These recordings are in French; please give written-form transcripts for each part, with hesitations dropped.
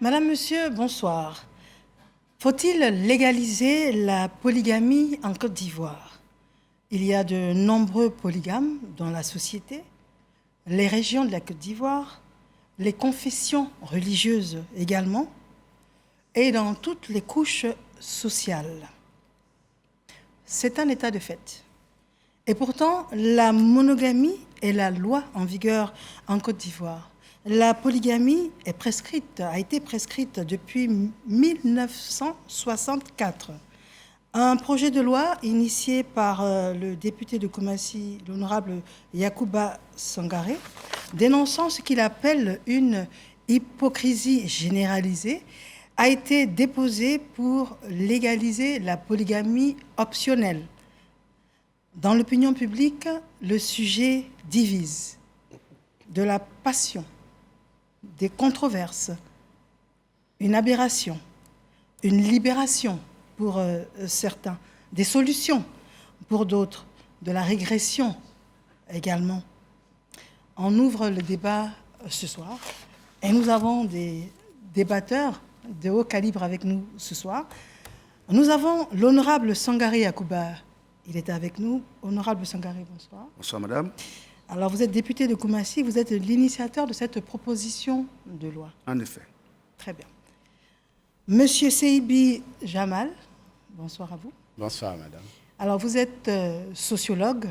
Madame, monsieur, bonsoir. Faut-il légaliser la polygamie en Côte d'Ivoire? Il y a de nombreux polygames dans la société, les régions de la Côte d'Ivoire, les confessions religieuses également, et dans toutes les couches sociales. C'est un état de fait. Et pourtant, la monogamie est la loi en vigueur en Côte d'Ivoire. La polygamie est prescrite, a été prescrite depuis 1964. Un projet de loi initié par le député de Koumassi, l'honorable Yacouba Sangaré, dénonçant ce qu'il appelle une hypocrisie généralisée, a été déposé pour légaliser la polygamie optionnelle. Dans l'opinion publique, le sujet divise. De la passion, des controverses, une aberration, une libération pour certains, des solutions pour d'autres, de la régression également. On ouvre le débat ce soir et nous avons des débatteurs de haut calibre avec nous ce soir. Nous avons l'honorable Sangaré Yacouba. Il est avec nous. Honorable Sangaré, bonsoir. Bonsoir, madame. Alors, vous êtes député de Koumassi, vous êtes l'initiateur de cette proposition de loi. En effet. Très bien. Monsieur Seibi Jamal, bonsoir à vous. Bonsoir, madame. Alors, vous êtes sociologue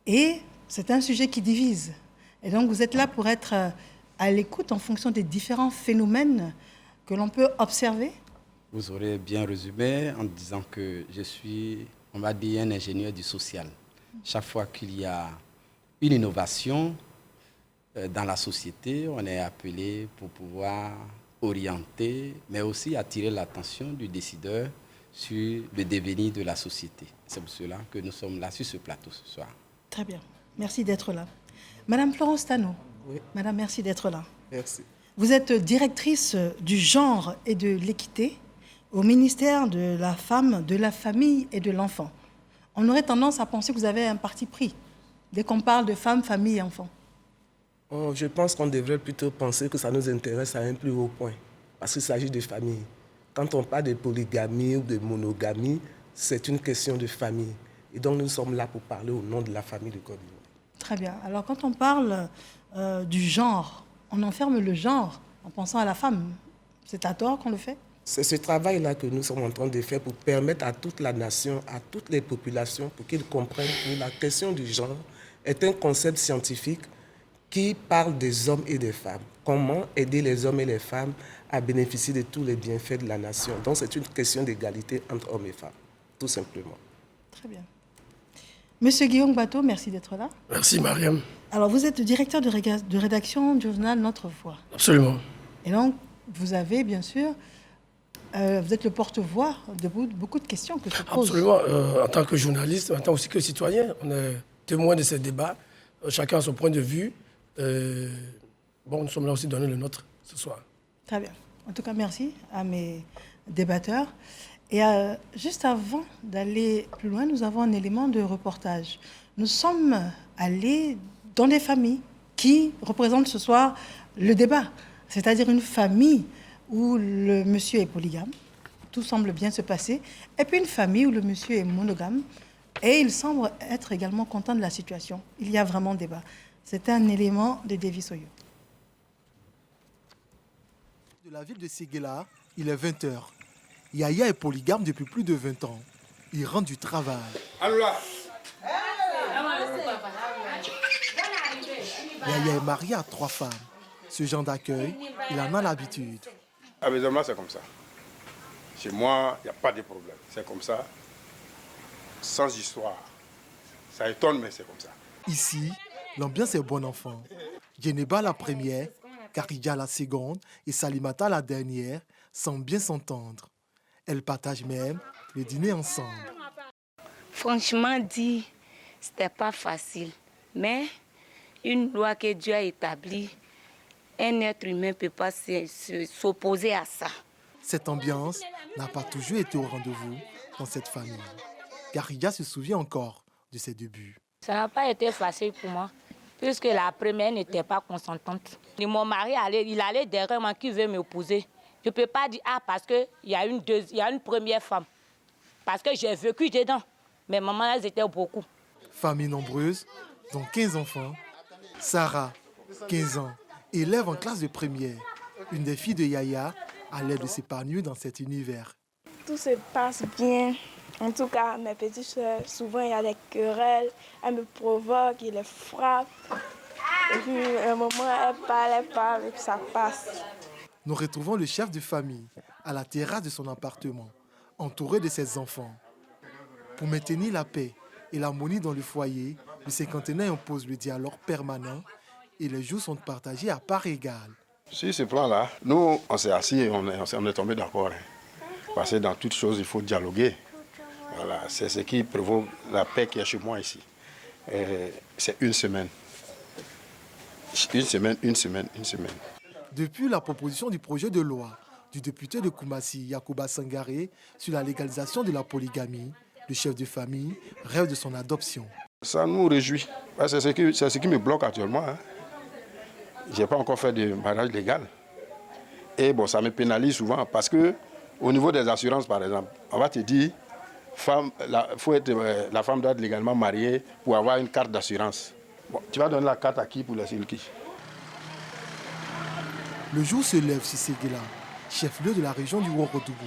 et c'est un sujet qui divise. Et donc, vous êtes là pour être à l'écoute en fonction des différents phénomènes que l'on peut observer. Vous aurez bien résumé en disant que je suis, on va dire, un ingénieur du social. Chaque fois qu'il y a une innovation dans la société, on est appelé pour pouvoir orienter, mais aussi attirer l'attention du décideur sur le devenir de la société. C'est pour cela que nous sommes là sur ce plateau ce soir. Très bien. Merci d'être là. Madame Florence Tano. Oui. Madame, merci d'être là. Merci. Vous êtes directrice du genre et de l'équité au ministère de la Femme, de la Famille et de l'Enfant. On aurait tendance à penser que vous avez un parti pris dès qu'on parle de femmes, famille et enfants. Oh, je pense qu'on devrait plutôt penser que ça nous intéresse à un plus haut point, parce qu'il s'agit de famille. Quand on parle de polygamie ou de monogamie, c'est une question de famille. Et donc nous sommes là pour parler au nom de la famille de Côte d'Ivoire. Très bien. Alors quand on parle du genre, on enferme le genre en pensant à la femme. C'est à tort qu'on le fait? C'est ce travail-là que nous sommes en train de faire pour permettre à toute la nation, à toutes les populations, pour qu'ils comprennent que la question du genre est un concept scientifique qui parle des hommes et des femmes. Comment aider les hommes et les femmes à bénéficier de tous les bienfaits de la nation. Donc c'est une question d'égalité entre hommes et femmes, tout simplement. Très bien. Monsieur Guillaume Bateau, merci d'être là. Merci, Mariam. Alors, vous êtes directeur de rédaction du journal Notre Voix. Absolument. Et donc, vous avez, bien sûr, vous êtes le porte-voix de beaucoup de questions que se posent. Absolument. En tant que journaliste, en tant aussi que citoyen, on est témoin de ces débats. Chacun a son point de vue. Nous sommes là aussi donner le nôtre ce soir. Très bien. En tout cas, merci à mes débatteurs. Et juste avant d'aller plus loin, nous avons un élément de reportage. Nous sommes allés dans des familles qui représentent ce soir le débat, c'est-à-dire une famille où le monsieur est polygame, tout semble bien se passer, et puis une famille où le monsieur est monogame, et il semble être également content de la situation. Il y a vraiment débat. C'est un élément de Davis Oyo. De la ville de Séguéla, il est 20h. Yaya est polygame depuis plus de 20 ans. Il rentre du travail. Yaya est marié à 3 femmes. Ce genre d'accueil, il en a l'habitude. À Bézoma, c'est comme ça. Chez moi, il n'y a pas de problème. C'est comme ça, sans histoire. Ça étonne, mais c'est comme ça. Ici, l'ambiance est bon enfant. Djeneba la première, Karija la seconde et Salimata la dernière semblent bien s'entendre. Elles partagent même le dîner ensemble. Franchement dit, c'était pas facile. Mais une loi que Dieu a établie, un être humain ne peut pas s'opposer à ça. Cette ambiance n'a pas toujours été au rendez-vous dans cette famille. Karija se souvient encore de ses débuts. Ça n'a pas été facile pour moi. puisque la première n'était pas consentante. Et mon mari, il allait derrière moi qui veut m'épouser. Je ne peux pas dire, parce qu'il y a une première femme. Parce que j'ai vécu dedans. Mes mamans, elles étaient beaucoup. Famille nombreuse, dont 15 enfants, Sarah, 15 ans, élève en classe de première. Une des filles de Yaya a l'air de s'épanouir dans cet univers. Tout se passe bien. En tout cas, mes petites soeurs, souvent il y a des querelles, elles me provoquent, ils les frappent. Et puis, à un moment, elles parlent, et puis ça passe. Nous retrouvons le chef de famille à la terrasse de son appartement, entouré de ses enfants. Pour maintenir la paix et l'harmonie dans le foyer, le cinquantenaire impose le dialogue permanent et les jours sont partagés à part égale. Sur ce plan-là, nous, on s'est assis et on est tombé d'accord. Parce que dans toutes choses, il faut dialoguer. Voilà, c'est ce qui provoque la paix qui est chez moi ici. C'est une semaine. Une semaine. Depuis la proposition du projet de loi du député de Koumassi, Yacouba Sangaré, sur la légalisation de la polygamie, le chef de famille rêve de son adoption. Ça nous réjouit. C'est ce qui me bloque actuellement. Je n'ai pas encore fait de mariage légal. Et bon, ça me pénalise souvent parce que au niveau des assurances, par exemple, on va te dire, la femme doit être légalement mariée pour avoir une carte d'assurance. Bon, tu vas donner la carte à qui pour laisser le qui? Le jour se lève sur Séguéla, chef-lieu de la région du Ouagadougou.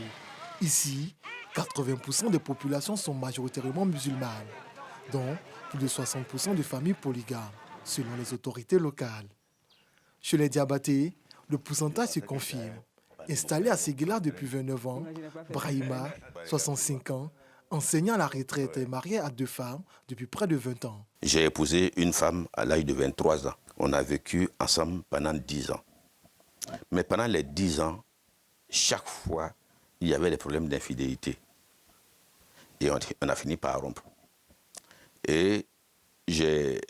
Ici, 80% des populations sont majoritairement musulmanes, dont plus de 60% de familles polygames, selon les autorités locales. Chez les Diabatés, le pourcentage se confirme. Installé à Séguéla depuis 29 ans, Brahima, 65 ans, enseignant à la retraite et marié à 2 femmes depuis près de 20 ans. J'ai épousé une femme à l'âge de 23 ans. On a vécu ensemble pendant 10 ans. Mais pendant les 10 ans, chaque fois, il y avait des problèmes d'infidélité. Et on a fini par rompre. Et j'ai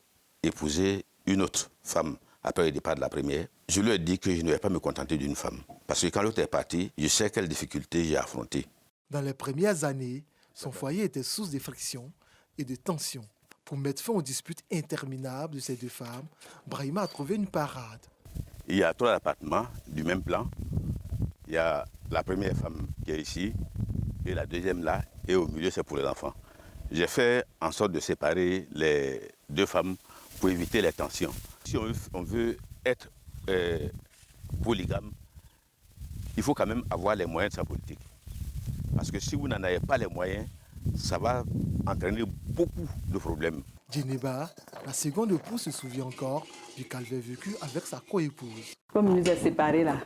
épousé une autre femme après le départ de la première. Je lui ai dit que je ne vais pas me contenter d'une femme. Parce que quand l'autre est partie, je sais quelles difficultés j'ai affrontées. Dans les premières années, son foyer était source de frictions et de tensions. Pour mettre fin aux disputes interminables de ces 2 femmes, Brahima a trouvé une parade. Il y a 3 appartements du même plan. Il y a la première femme qui est ici, et la deuxième là, et au milieu c'est pour les enfants. J'ai fait en sorte de séparer les 2 femmes pour éviter les tensions. Si on veut être polygame, il faut quand même avoir les moyens de sa politique. Parce que si vous n'en avez pas les moyens, ça va entraîner beaucoup de problèmes. Djeneba, la seconde épouse, se souvient encore du calvaire vécu avec sa co-épouse. Comme nous sommes séparés là,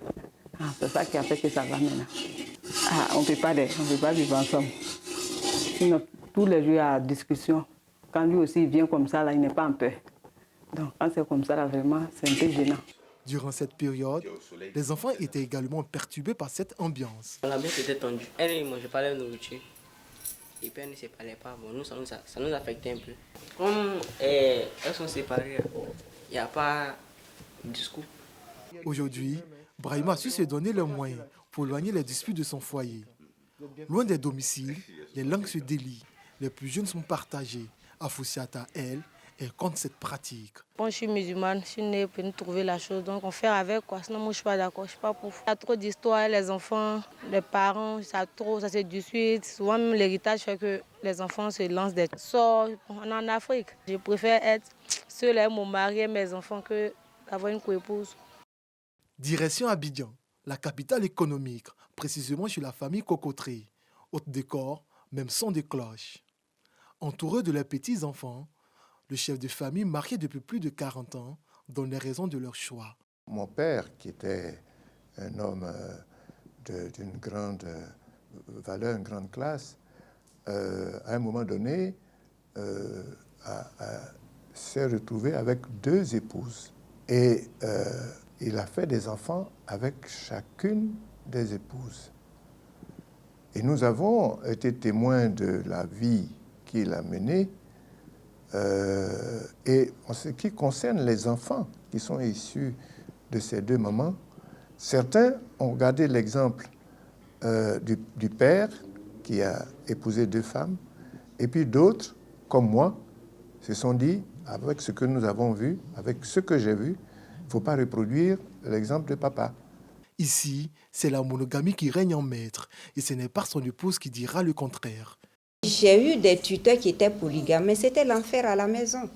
c'est ça qui a fait que ça va maintenant. On ne peut pas vivre ensemble. Sinon, tous les jours, il y a discussion. Quand lui aussi vient comme ça, là, il n'est pas en paix. Donc, quand c'est comme ça, là, vraiment, c'est un peu gênant. Durant cette période, les enfants étaient également perturbés par cette ambiance. L'ambiance était tendue. Elle ne mangeait pas la nourriture. Et puis elle ne se parlait pas. Bon, nous, ça nous affectait un peu. Comme elles sont séparées, il n'y a pas de discours. Aujourd'hui, Brahima a su se donner les moyens pour éloigner les disputes de son foyer. Loin des domiciles, les langues se délient. Les plus jeunes sont partagés. Afoussiata, elle contre cette pratique. Bon, je suis musulmane, je suis née pour nous trouver la chose, donc on fait avec quoi. Sinon, moi, je ne suis pas d'accord, je ne suis pas pour. Il y a trop d'histoires, les enfants, les parents, ça se discute. Souvent, même l'héritage fait que les enfants se lancent des sorts. On est en Afrique. Je préfère être seule avec mon mari et mes enfants que d'avoir une coépouse. Direction Abidjan, la capitale économique, précisément chez la famille Cocotré. Haute décor, même son de cloche. Entouré de leurs petits-enfants, le chef de famille, marié depuis plus de 40 ans, donne les raisons de leur choix. Mon père, qui était un homme d'une grande valeur, une grande classe, à un moment donné, s'est retrouvé avec 2 épouses. Et il a fait des enfants avec chacune des épouses. Et nous avons été témoins de la vie qu'il a menée. Et en ce qui concerne les enfants qui sont issus de ces 2 mamans, certains ont gardé l'exemple du père qui a épousé 2 femmes, et puis d'autres, comme moi, se sont dit, avec ce que nous avons vu, avec ce que j'ai vu, il ne faut pas reproduire l'exemple de papa. Ici, c'est la monogamie qui règne en maître et ce n'est pas son épouse qui dira le contraire. J'ai eu des tuteurs qui étaient polygames, mais c'était l'enfer à la maison,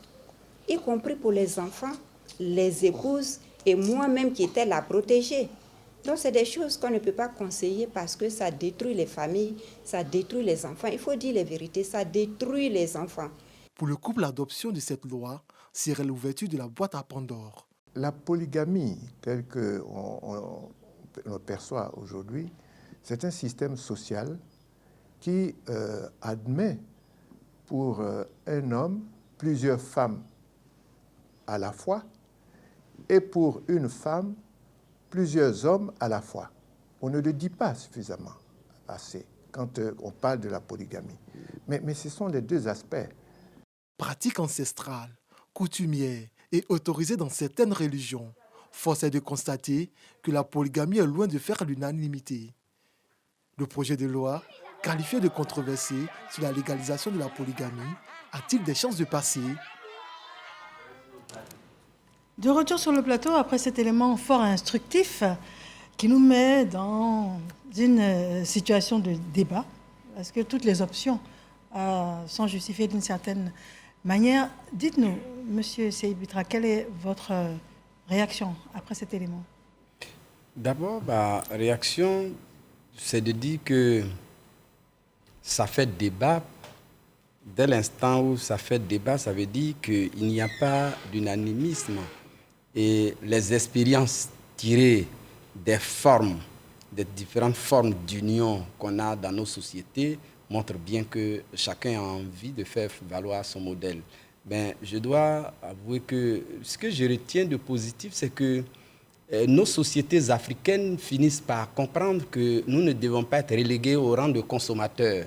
y compris pour les enfants, les épouses et moi-même qui étais la protégée. Donc c'est des choses qu'on ne peut pas conseiller parce que ça détruit les familles, ça détruit les enfants. Il faut dire les vérités, ça détruit les enfants. Pour le couple, l'adoption de cette loi serait l'ouverture de la boîte à Pandore. La polygamie, telle qu'on le perçoit aujourd'hui, c'est un système social qui admet pour un homme plusieurs femmes à la fois et pour une femme plusieurs hommes à la fois. On ne le dit pas suffisamment assez quand on parle de la polygamie. Mais ce sont les deux aspects. Pratique ancestrale, coutumière et autorisée dans certaines religions, force est de constater que la polygamie est loin de faire l'unanimité. Le projet de loi, qualifié de controversé sur la légalisation de la polygamie, a-t-il des chances de passer? De retour sur le plateau, après cet élément fort instructif qui nous met dans une situation de débat, parce que toutes les options sont justifiées d'une certaine manière. Dites-nous, Monsieur Seibitra, quelle est votre réaction après cet élément? D'abord, ma réaction, c'est de dire que ça fait débat. Dès l'instant où ça fait débat, ça veut dire qu'il n'y a pas d'unanimisme. Et les expériences tirées des formes, des différentes formes d'union qu'on a dans nos sociétés montrent bien que chacun a envie de faire valoir son modèle. Ben, je dois avouer que ce que je retiens de positif, c'est que nos sociétés africaines finissent par comprendre que nous ne devons pas être relégués au rang de consommateurs,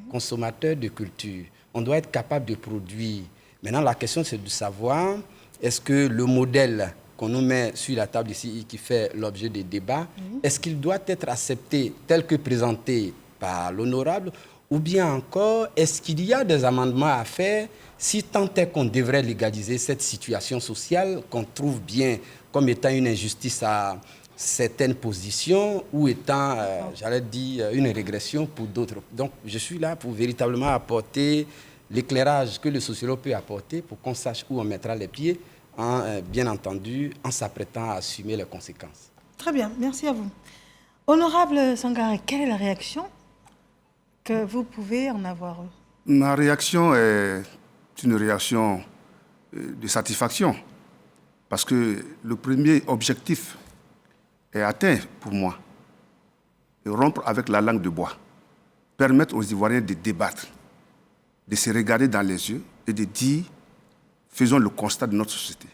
consommateurs de culture. On doit être capable de produire. Maintenant, la question, c'est de savoir, est-ce que le modèle qu'on nous met sur la table ici, qui fait l'objet des débats, est-ce qu'il doit être accepté tel que présenté par l'honorable, ou bien encore, est-ce qu'il y a des amendements à faire si tant est qu'on devrait légaliser cette situation sociale qu'on trouve bien comme étant une injustice à certaines positions ou étant, j'allais dire, une régression pour d'autres. Donc, je suis là pour véritablement apporter l'éclairage que le sociologue peut apporter pour qu'on sache où on mettra les pieds, bien entendu, en s'apprêtant à assumer les conséquences. Très bien, merci à vous. Honorable Sangaré, quelle est la réaction que vous pouvez en avoir? Ma réaction est une réaction de satisfaction, parce que le premier objectif est atteint pour moi, de rompre avec la langue de bois, permettre aux Ivoiriens de débattre, de se regarder dans les yeux et de dire « faisons le constat de notre société ».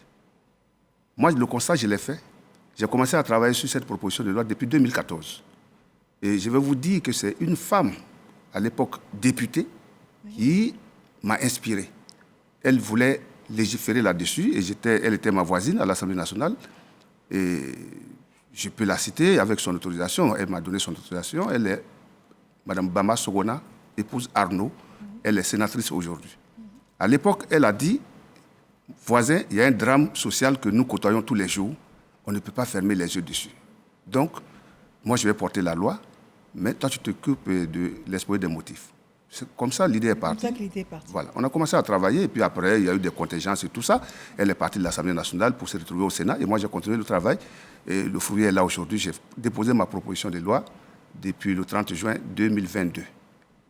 Moi, le constat, je l'ai fait. J'ai commencé à travailler sur cette proposition de loi depuis 2014. Et je vais vous dire que c'est une femme, à l'époque députée, qui m'a inspiré. Elle voulait légiférer là-dessus et elle était ma voisine à l'Assemblée nationale. Et je peux la citer avec son autorisation. Elle m'a donné son autorisation. Elle est Mme Bama Sogona, épouse Arnaud. Elle est sénatrice aujourd'hui. À l'époque, elle a dit, voisin, il y a un drame social que nous côtoyons tous les jours. On ne peut pas fermer les yeux dessus. Donc, moi, je vais porter la loi, mais toi, tu t'occupes de l'exposé des motifs. C'est comme ça, l'idée est partie. C'est comme ça que l'idée est partie. Voilà. On a commencé à travailler, et puis après, il y a eu des contingences et tout ça. Elle est partie de l'Assemblée nationale pour se retrouver au Sénat, et moi, j'ai continué le travail. Et le fruit est là aujourd'hui. J'ai déposé ma proposition de loi depuis le 30 juin 2022.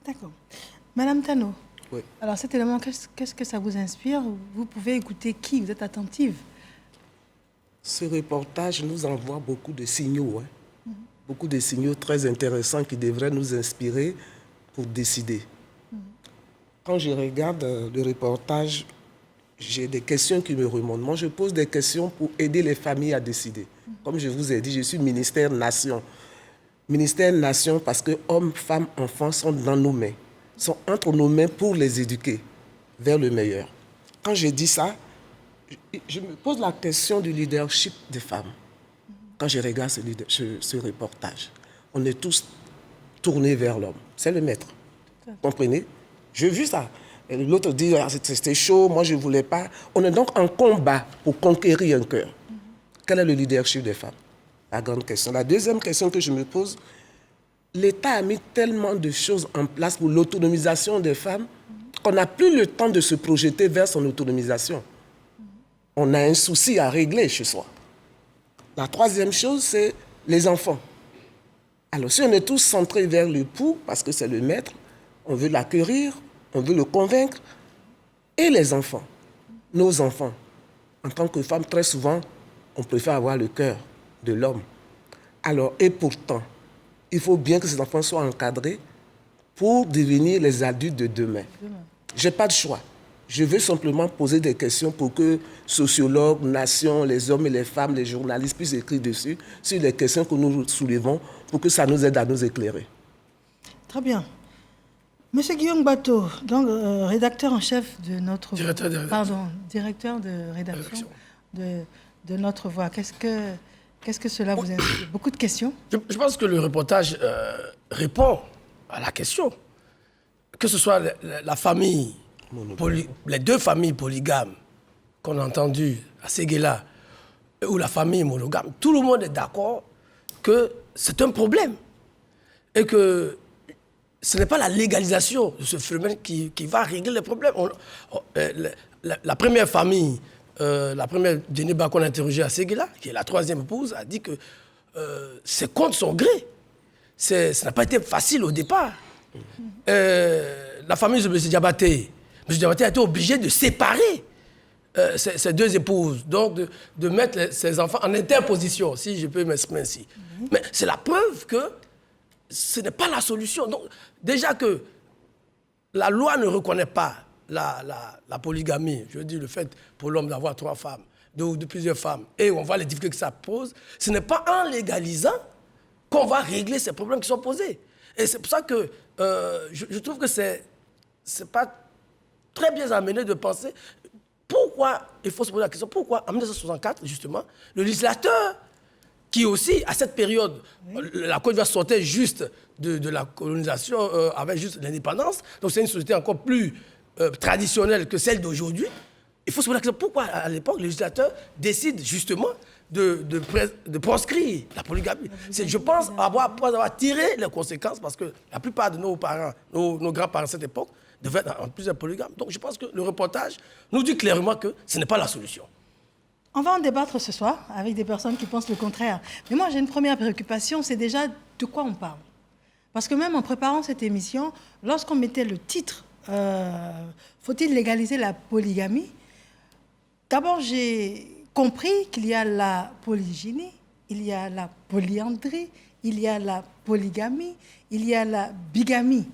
D'accord. Madame Tano, oui. Alors cet élément, qu'est-ce que ça vous inspire? Vous pouvez écouter qui? Vous êtes attentive? Ce reportage nous envoie beaucoup de signaux, beaucoup de signaux très intéressants qui devraient nous inspirer pour décider. Quand je regarde le reportage, j'ai des questions qui me remontent. Moi, je pose des questions pour aider les familles à décider. Comme je vous ai dit, je suis ministère Nation. Ministère Nation parce que hommes, femmes, enfants sont dans nos mains, sont entre nos mains pour les éduquer vers le meilleur. Quand je dis ça, je me pose la question du leadership des femmes. Quand je regarde ce reportage, on est tous tournés vers l'homme. C'est le maître. Comprenez? J'ai vu ça. Et l'autre dit, ah, c'était chaud, moi je ne voulais pas. On est donc en combat pour conquérir un cœur. Quel est le leadership des femmes? La grande question. La deuxième question que je me pose, l'État a mis tellement de choses en place pour l'autonomisation des femmes qu'on n'a plus le temps de se projeter vers son autonomisation. On a un souci à régler chez soi. La troisième chose, c'est les enfants. Alors, si on est tous centrés vers l'époux, parce que c'est le maître, on veut l'acquérir, on veut le convaincre, et les enfants, nos enfants, en tant que femmes, très souvent, on préfère avoir le cœur de l'homme. Alors, et pourtant, il faut bien que ces enfants soient encadrés pour devenir les adultes de demain. Je n'ai pas de choix. Je veux simplement poser des questions pour que sociologues, nations, les hommes et les femmes, les journalistes puissent écrire dessus sur les questions que nous soulevons pour que ça nous aide à nous éclairer. Très bien. Monsieur Guillaume Bateau, donc rédacteur en chef de notre directeur de rédaction de Notre Voix. Qu'est-ce que cela vous inspire? Beaucoup de questions. Je pense que le reportage répond à la question. Que ce soit la famille, les deux familles polygames qu'on a entendues à Séguéla ou la famille monogame, tout le monde est d'accord que c'est un problème et que ce n'est pas la légalisation de ce phénomène qui va régler les problèmes. La première famille, la première Djeneba qu'on a interrogée à Séguéla, qui est la troisième épouse, a dit que c'est contre son gré. Ça n'a pas été facile au départ. La famille de M. Diabaté a été obligé de séparer ces deux épouses, donc de mettre ses enfants en interposition, si je peux m'exprimer ainsi. Mais c'est la preuve que ce n'est pas la solution. Donc, déjà que la loi ne reconnaît pas la polygamie, je veux dire le fait pour l'homme d'avoir 3 femmes, de plusieurs femmes, et on voit les difficultés que ça pose, ce n'est pas en légalisant qu'on va régler ces problèmes qui sont posés. Et c'est pour ça que je trouve que c'est pas très bien amené de penser pourquoi, il faut se poser la question, pourquoi en 1964, justement, le législateur, qui aussi, à cette période, la Côte d'Ivoire sortait juste de la colonisation, avait juste l'indépendance, donc c'est une société encore plus traditionnelle que celle d'aujourd'hui. Il faut se poser la question, pourquoi à l'époque, le législateur décide justement de proscrire la polygamie. Je pense avoir tiré les conséquences, parce que la plupart de nos parents, nos grands-parents à cette époque, devaient être en plusieurs polygames. Donc je pense que le reportage nous dit clairement que ce n'est pas la solution. On va en débattre ce soir avec des personnes qui pensent le contraire. Mais moi, j'ai une première préoccupation, c'est déjà de quoi on parle. Parce que même en préparant cette émission, lorsqu'on mettait le titre « Faut-il légaliser la polygamie ?», d'abord, j'ai compris qu'il y a la polygynie, il y a la polyandrie, il y a la polygamie, il y a la bigamie.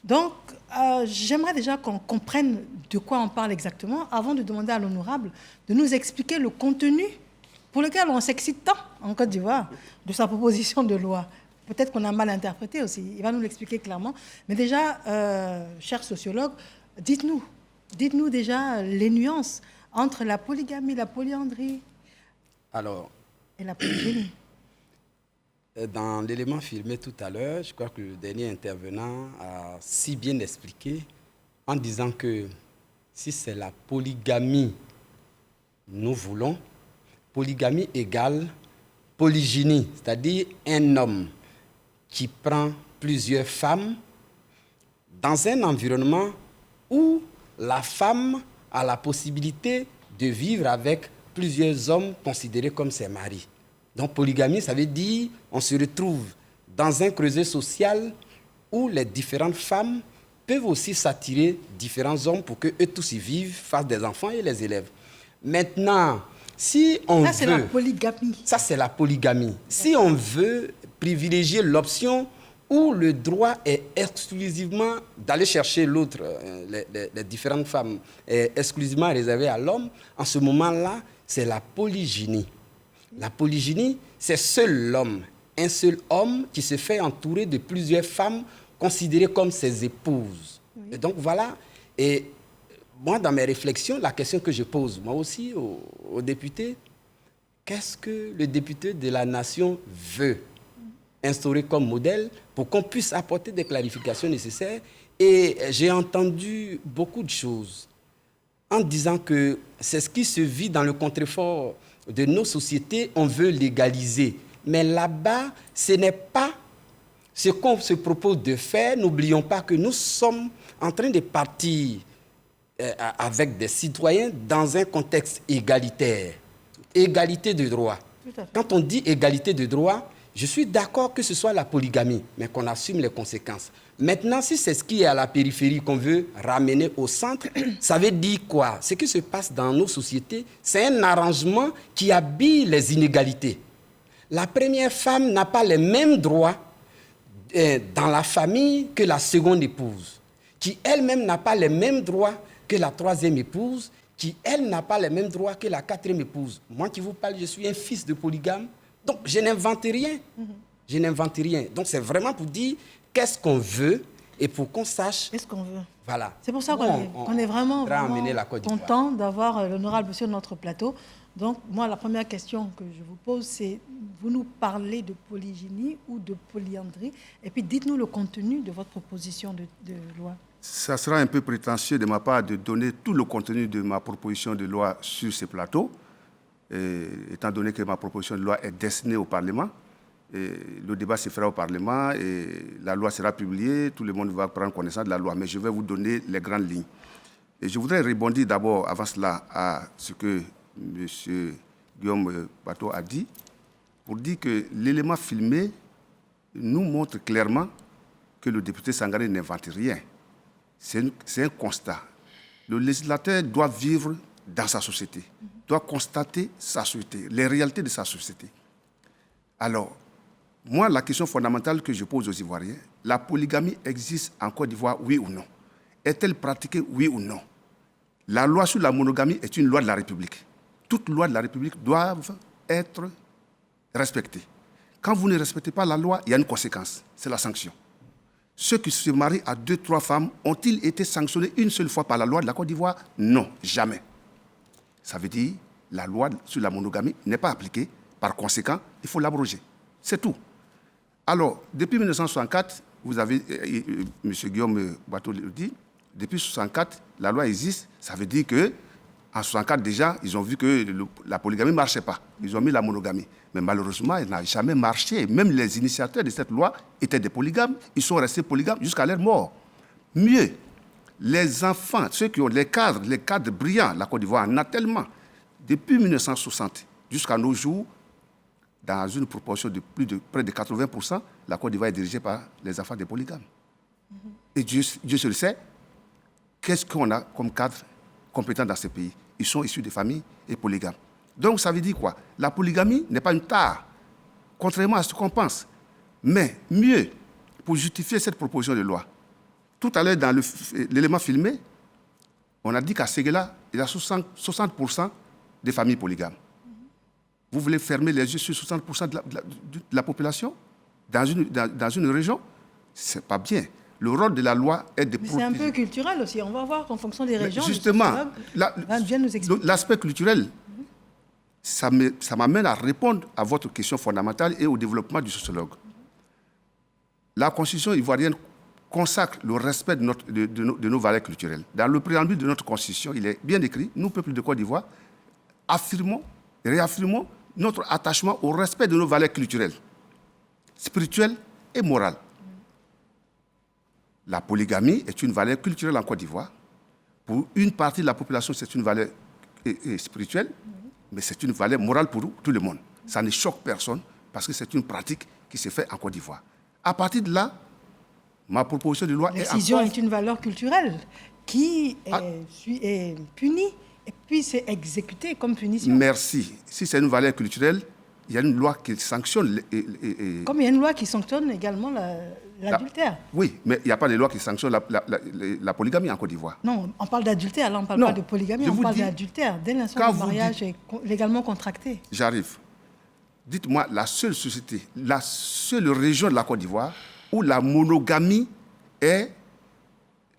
Donc, j'aimerais déjà qu'on comprenne de quoi on parle exactement avant de demander à l'honorable de nous expliquer le contenu pour lequel on s'excite tant en Côte d'Ivoire de sa proposition de loi. Peut-être qu'on a mal interprété aussi, il va nous l'expliquer clairement. Mais déjà, chers sociologues, dites-nous déjà les nuances entre la polygamie, la polyandrie et la polygynie. Dans l'élément filmé tout à l'heure, je crois que le dernier intervenant a si bien expliqué en disant que si c'est la polygamie, nous voulons, polygamie égale polygynie, c'est-à-dire un homme qui prend plusieurs femmes dans un environnement où la femme a la possibilité de vivre avec plusieurs hommes considérés comme ses maris. Donc polygamie, ça veut dire on se retrouve dans un creuset social où les différentes femmes peuvent aussi s'attirer différents hommes pour qu'eux tous y vivent, fassent des enfants et les élèvent. Maintenant, si on veut... Ça, c'est la polygamie. Ça, c'est la polygamie. Si on veut privilégier l'option où le droit est exclusivement d'aller chercher l'autre, les différentes femmes, est exclusivement réservé à l'homme, en ce moment-là, c'est la polygynie. La polygynie, c'est seul l'homme, un seul homme qui se fait entourer de plusieurs femmes considérées comme ses épouses. Oui. Et donc voilà, et moi dans mes réflexions, la question que je pose moi aussi aux députés, qu'est-ce que le député de la nation veut instaurer comme modèle pour qu'on puisse apporter des clarifications nécessaires Et j'ai entendu beaucoup de choses en disant que c'est ce qui se vit dans le contrefort de nos sociétés, on veut légaliser. Mais là-bas, ce n'est pas ce qu'on se propose de faire. N'oublions pas que nous sommes en train de partir avec des citoyens dans un contexte égalitaire. Égalité de droit. Quand on dit égalité de droit, je suis d'accord que ce soit la polygamie, mais qu'on assume les conséquences. Maintenant, si c'est ce qui est à la périphérie qu'on veut ramener au centre, ça veut dire quoi? Ce qui se passe dans nos sociétés, c'est un arrangement qui habille les inégalités. La première femme n'a pas les mêmes droits dans la famille que la seconde épouse, qui elle-même n'a pas les mêmes droits que la troisième épouse, qui elle n'a pas les mêmes droits que la quatrième épouse. Moi qui vous parle, je suis un fils de polygame, donc je n'invente rien. Je n'invente rien. Donc c'est vraiment pour dire qu'est-ce qu'on veut et pour qu'on sache. Qu'est-ce qu'on veut. Voilà. C'est pour ça qu'on est vraiment content d'avoir l'honorable monsieur sur notre plateau. Donc, moi, la première question que je vous pose, c'est, vous nous parlez de polygynie ou de polyandrie, et puis dites-nous le contenu de votre proposition de loi. Ça sera un peu prétentieux de ma part de donner tout le contenu de ma proposition de loi sur ce plateau, étant donné que ma proposition de loi est destinée au Parlement. Et le débat se fera au Parlement et la loi sera publiée, tout le monde va prendre connaissance de la loi, mais je vais vous donner les grandes lignes. Et je voudrais rebondir d'abord, avant cela, à ce que M. Guillaume Bateau a dit, pour dire que l'élément filmé nous montre clairement que le député Sangaré n'invente rien. C'est un constat. Le législateur doit vivre dans sa société, doit constater sa société, les réalités de sa société. Alors, moi, la question fondamentale que je pose aux Ivoiriens, la polygamie existe en Côte d'Ivoire, oui ou non? Est-elle pratiquée, oui ou non? La loi sur la monogamie est une loi de la République. Toutes les lois de la République doivent être respectées. Quand vous ne respectez pas la loi, il y a une conséquence, c'est la sanction. Ceux qui se marient à 2, 3 femmes, ont-ils été sanctionnés une seule fois par la loi de la Côte d'Ivoire? Non, jamais. Ça veut dire que la loi sur la monogamie n'est pas appliquée. Par conséquent, il faut l'abroger. C'est tout. Alors, depuis 1964, vous avez, M. Guillaume Bateau le dit, depuis 1964, la loi existe. Ça veut dire que en 1964, déjà, ils ont vu que la polygamie ne marchait pas. Ils ont mis la monogamie. Mais malheureusement, elle n'a jamais marché. Même les initiateurs de cette loi étaient des polygames. Ils sont restés polygames jusqu'à leur mort. Mieux, les enfants, ceux qui ont les cadres brillants, la Côte d'Ivoire en a tellement. Depuis 1960 jusqu'à nos jours, dans une proportion de près de 80%, la Côte d'Ivoire est dirigée par les enfants des polygames. Et Dieu se le sait, qu'est-ce qu'on a comme cadre compétent dans ce pays? Ils sont issus des familles et polygames. Donc ça veut dire quoi? La polygamie n'est pas une tare, contrairement à ce qu'on pense. Mais mieux, pour justifier cette proposition de loi, tout à l'heure dans l'élément filmé, on a dit qu'à Séguéla, il y a 60% des familles polygames. Vous voulez fermer les yeux sur 60% de la population dans une région? Ce n'est pas bien. Le rôle de la loi est de protéger. C'est un peu culturel aussi. On va voir qu'en fonction des régions, justement, l'aspect culturel, ça m'amène à répondre à votre question fondamentale et au développement du sociologue. La Constitution ivoirienne consacre le respect de nos valeurs culturelles. Dans le préambule de notre Constitution, il est bien écrit, nous, peuple de Côte d'Ivoire, réaffirmons notre attachement au respect de nos valeurs culturelles, spirituelles et morales. La polygamie est une valeur culturelle en Côte d'Ivoire. Pour une partie de la population, c'est une valeur spirituelle, mais c'est une valeur morale pour tout le monde. Ça ne choque personne parce que c'est une pratique qui se fait en Côte d'Ivoire. À partir de là, ma proposition de loi l'excision est une valeur culturelle qui est punie et puis c'est exécuté comme punition. Merci. Si c'est une valeur culturelle, il y a une loi qui sanctionne... Comme il y a une loi qui sanctionne également l'adultère. Oui, mais il n'y a pas de loi qui sanctionne la polygamie en Côte d'Ivoire. Non, on parle d'adultère, là on ne parle pas de polygamie, on parle d'adultère. Dès l'instant où le mariage est légalement contracté. J'arrive. Dites-moi la seule société, la seule région de la Côte d'Ivoire où la monogamie est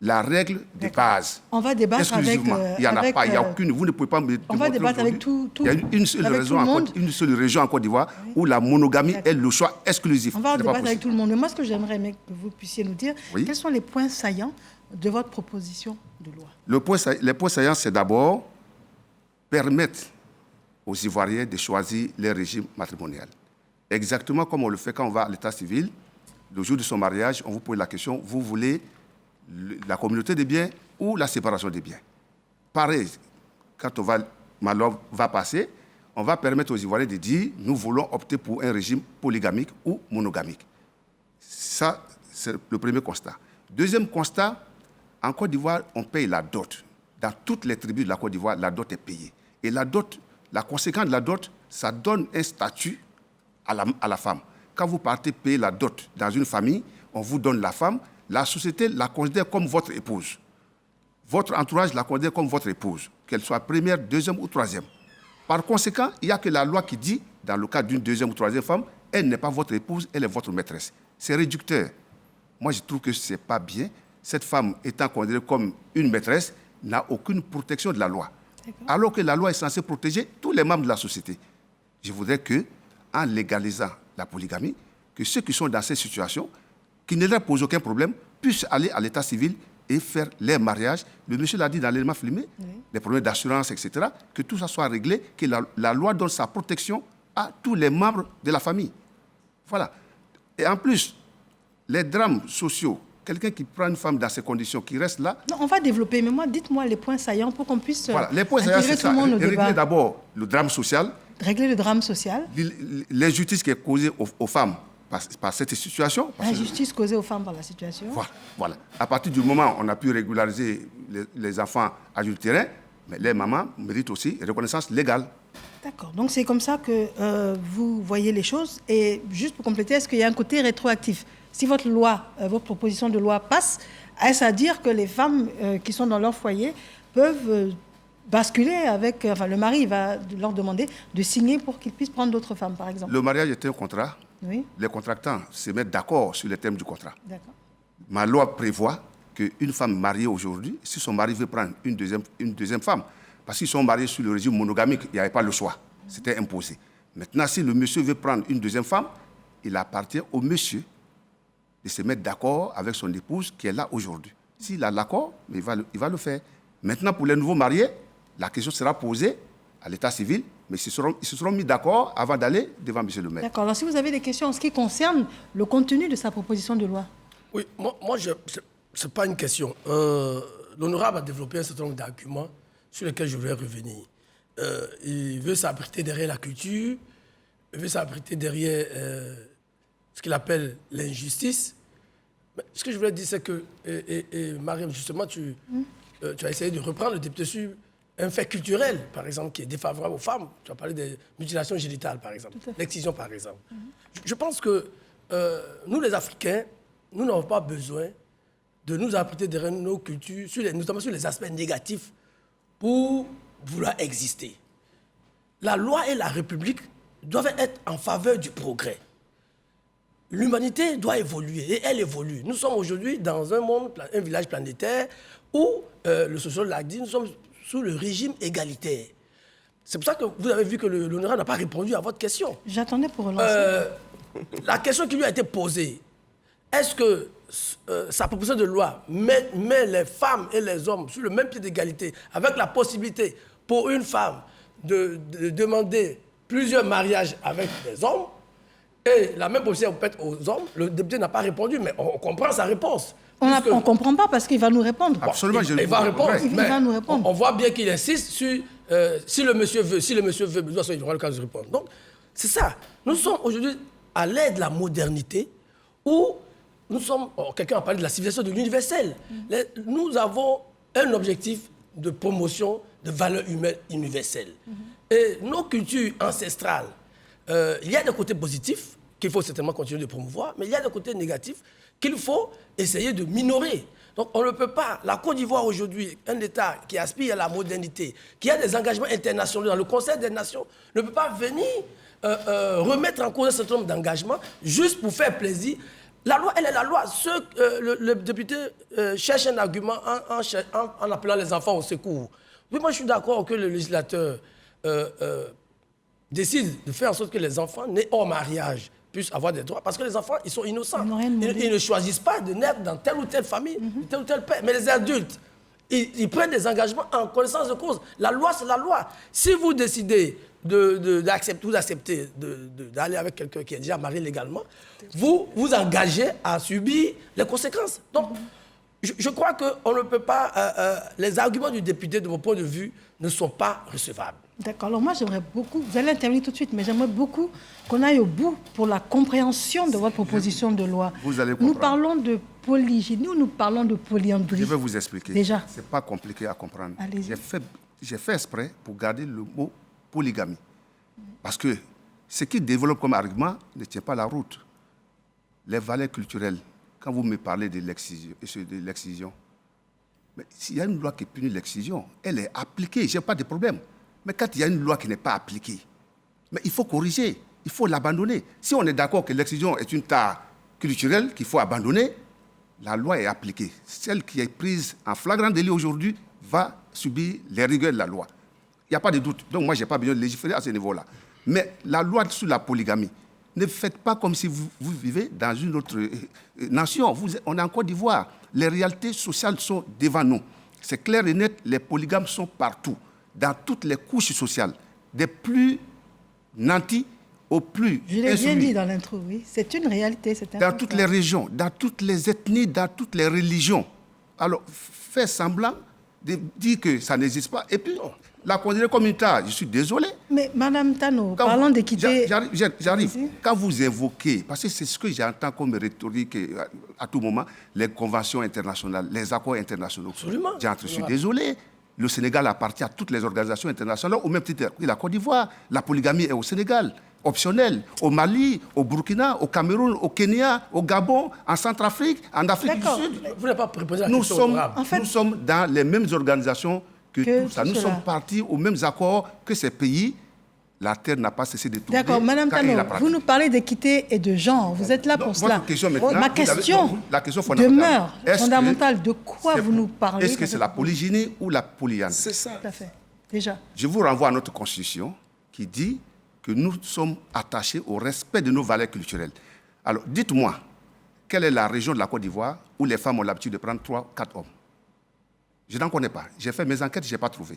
la règle de base. On va débattre avec... Il n'y en a pas, il n'y a aucune. Vous ne pouvez pas me On va débattre avec tout. Il y a une seule région en Côte d'Ivoire où la monogamie est le choix exclusif. On va débattre avec tout le monde. Mais moi, ce que j'aimerais que vous puissiez nous dire, quels sont les points saillants de votre proposition de loi? Les points saillants, c'est d'abord permettre aux Ivoiriens de choisir leur régime matrimonial. Exactement comme on le fait quand on va à l'état civil. Le jour de son mariage, on vous pose la question, vous voulez la communauté des biens ou la séparation des biens? Pareil, quand ma loi va passer, on va permettre aux Ivoiriens de dire, nous voulons opter pour un régime polygamique ou monogamique. Ça, c'est le premier constat. Deuxième constat, en Côte d'Ivoire, on paye la dot. Dans toutes les tribus de la Côte d'Ivoire, la dot est payée. Et la dot, la conséquence de la dot, ça donne un statut à la femme. Quand vous partez payer la dot dans une famille, on vous donne la femme, la société la considère comme votre épouse. Votre entourage la considère comme votre épouse, qu'elle soit première, deuxième ou troisième. Par conséquent, il n'y a que la loi qui dit, dans le cas d'une deuxième ou troisième femme, elle n'est pas votre épouse, elle est votre maîtresse. C'est réducteur. Moi, je trouve que ce n'est pas bien. Cette femme étant considérée comme une maîtresse n'a aucune protection de la loi. Alors que la loi est censée protéger tous les membres de la société. Je voudrais que, en légalisant la polygamie, que ceux qui sont dans cette situation, qui ne leur posent aucun problème, puissent aller à l'état civil et faire leur mariage. Le monsieur l'a dit dans l'élément filmé, les problèmes d'assurance, etc., que tout ça soit réglé, que la loi donne sa protection à tous les membres de la famille. Voilà. Et en plus, les drames sociaux, quelqu'un qui prend une femme dans ces conditions, qui reste là... Non, on va développer, mais moi, dites-moi les points saillants pour qu'on puisse voilà, les points saillants, c'est ça. Régler d'abord le drame social. Régler le drame social. L'injustice qui est causée aux femmes par cette situation. L'injustice causée aux femmes par la situation. Voilà. À partir du moment où on a pu régulariser les enfants adultérins, mais les mamans méritent aussi une reconnaissance légale. D'accord. Donc c'est comme ça que vous voyez les choses. Et juste pour compléter, est-ce qu'il y a un côté rétroactif? Si votre loi, votre proposition de loi passe, est-ce à dire que les femmes qui sont dans leur foyer peuvent basculer avec... Enfin, le mari va leur demander de signer pour qu'ils puissent prendre d'autres femmes, par exemple? Le mariage est un contrat. Oui. Les contractants se mettent d'accord sur les termes du contrat. D'accord. Ma loi prévoit qu'une femme mariée aujourd'hui, si son mari veut prendre une deuxième femme, parce qu'ils sont mariés sur le régime monogamique, il n'y avait pas le choix. C'était imposé. Maintenant, si le monsieur veut prendre une deuxième femme, il appartient au monsieur de se mettre d'accord avec son épouse qui est là aujourd'hui. S'il a l'accord, il va le faire. Maintenant, pour les nouveaux mariés, la question sera posée à l'état civil, mais ils se seront mis d'accord avant d'aller devant M. le maire. D'accord. Alors, si vous avez des questions en ce qui concerne le contenu de sa proposition de loi. Oui, moi ce n'est pas une question. L'honorable a développé un certain nombre d'arguments sur lesquels je voudrais revenir. Il veut s'abriter derrière la culture, il veut s'abriter derrière ce qu'il appelle l'injustice. Mais ce que je voulais dire, c'est que, Mariam, justement, tu as essayé de reprendre le député sur un fait culturel, par exemple, qui est défavorable aux femmes. Tu as parlé des mutilations génitales, par exemple, l'excision, par exemple. Je pense que nous, les Africains, nous n'avons pas besoin de nous abriter derrière nos cultures, notamment sur les aspects négatifs, pour vouloir exister. La loi et la République doivent être en faveur du progrès. L'humanité doit évoluer, et elle évolue. Nous sommes aujourd'hui dans un monde, un village planétaire, où, le sociologue l'a dit, nous sommes sous le régime égalitaire. C'est pour ça que vous avez vu que l'honorable n'a pas répondu à votre question. J'attendais pour relancer. La question qui lui a été posée, est-ce que sa proposition de loi met les femmes et les hommes sur le même pied d'égalité, avec la possibilité pour une femme de demander plusieurs mariages avec des hommes, et la même possibilité peut-être aux hommes? Le député n'a pas répondu, mais on comprend sa réponse. On ne comprend pas parce qu'il va nous répondre. Absolument, il va répondre. Il va nous répondre. On voit bien qu'il insiste sur si le monsieur veut, il aura le cas de répondre. Donc, c'est ça. Nous sommes aujourd'hui à l'ère de la modernité où nous sommes... quelqu'un a parlé de la civilisation de l'universel. Nous avons un objectif de promotion de valeurs humaines universelles. Et nos cultures ancestrales, il y a des côtés positifs qu'il faut certainement continuer de promouvoir, mais il y a des côtés négatifs qu'il faut essayer de minorer. Donc on ne peut pas... La Côte d'Ivoire aujourd'hui, un État qui aspire à la modernité, qui a des engagements internationaux dans le Conseil des Nations, ne peut pas venir remettre en cause un certain nombre d'engagements juste pour faire plaisir La loi, elle est la loi. Le député cherche un argument en appelant les enfants au secours. Oui, moi, je suis d'accord que le législateur décide de faire en sorte que les enfants nés hors mariage puissent avoir des droits, parce que les enfants, ils sont innocents. Ils ne choisissent pas de naître dans telle ou telle famille, tel ou tel père. Mais les adultes, ils prennent des engagements en connaissance de cause. La loi, c'est la loi. Si vous décidez d'accepter d'aller avec quelqu'un qui est déjà marié légalement, vous engagez à subir les conséquences. Donc, je crois qu'on ne peut pas... les arguments du député, de mon point de vue, ne sont pas recevables. D'accord. Alors moi, j'aimerais beaucoup, vous allez intervenir tout de suite, mais j'aimerais beaucoup qu'on aille au bout pour la compréhension de votre proposition de loi. Vous allez comprendre. Nous parlons de polygynie ou nous parlons de polyandrie? Je vais vous expliquer. Déjà. Ce n'est pas compliqué à comprendre. Allez-y. J'ai fait exprès pour garder le mot polygamie. Parce que ce qui développe comme argument ne tient pas la route. Les valeurs culturelles, quand vous me parlez de l'excision, mais s'il y a une loi qui punit l'excision, elle est appliquée, je n'ai pas de problème. Mais quand il y a une loi qui n'est pas appliquée, mais il faut corriger, il faut l'abandonner. Si on est d'accord que l'excision est une tare culturelle qu'il faut abandonner, la loi est appliquée. Celle qui est prise en flagrant délit aujourd'hui va subir les rigueurs de la loi. Il n'y a pas de doute. Donc moi, je n'ai pas besoin de légiférer à ce niveau-là. Mais la loi sur la polygamie, ne faites pas comme si vous vivez dans une autre nation. On est en Côte d'Ivoire. Les réalités sociales sont devant nous. C'est clair et net, les polygames sont partout, dans toutes les couches sociales, des plus nantis aux plus Je l'ai bien dit dans l'intro, oui. C'est une réalité. Dans toutes les régions, dans toutes les ethnies, dans toutes les religions. Alors, faire semblant de dire que ça n'existe pas. Et puis, la considérer comme une tare, je suis désolé. Mais Madame Tano, parlons d'équité... J'arrive. Quand vous évoquez, parce que c'est ce que j'entends comme rhétorique à tout moment, les conventions internationales, les accords internationaux. Absolument. Je suis désolé. Le Sénégal appartient à toutes les organisations internationales, au même titre que la Côte d'Ivoire. La polygamie est au Sénégal, optionnelle. Au Mali, au Burkina, au Cameroun, au Kenya, au Gabon, en Centrafrique, en Afrique du Sud. Vous n'avez pas préposé la question. Nous sommes dans les mêmes organisations que tout ça. Nous sommes partis aux mêmes accords que ces pays. La terre n'a pas cessé de tourner. D'accord, Madame Tano, vous nous parlez d'équité et de genre. Vous êtes là pour cela. Ma question demeure fondamentale. De quoi vous nous parlez? Est-ce que c'est la polygynie ou la polyandrie? C'est ça. Tout à fait. Déjà. Je vous renvoie à notre Constitution qui dit que nous sommes attachés au respect de nos valeurs culturelles. Alors, dites-moi, quelle est la région de la Côte d'Ivoire où les femmes ont l'habitude de prendre 3 ou 4 hommes? Je n'en connais pas. J'ai fait mes enquêtes, je n'ai pas trouvé.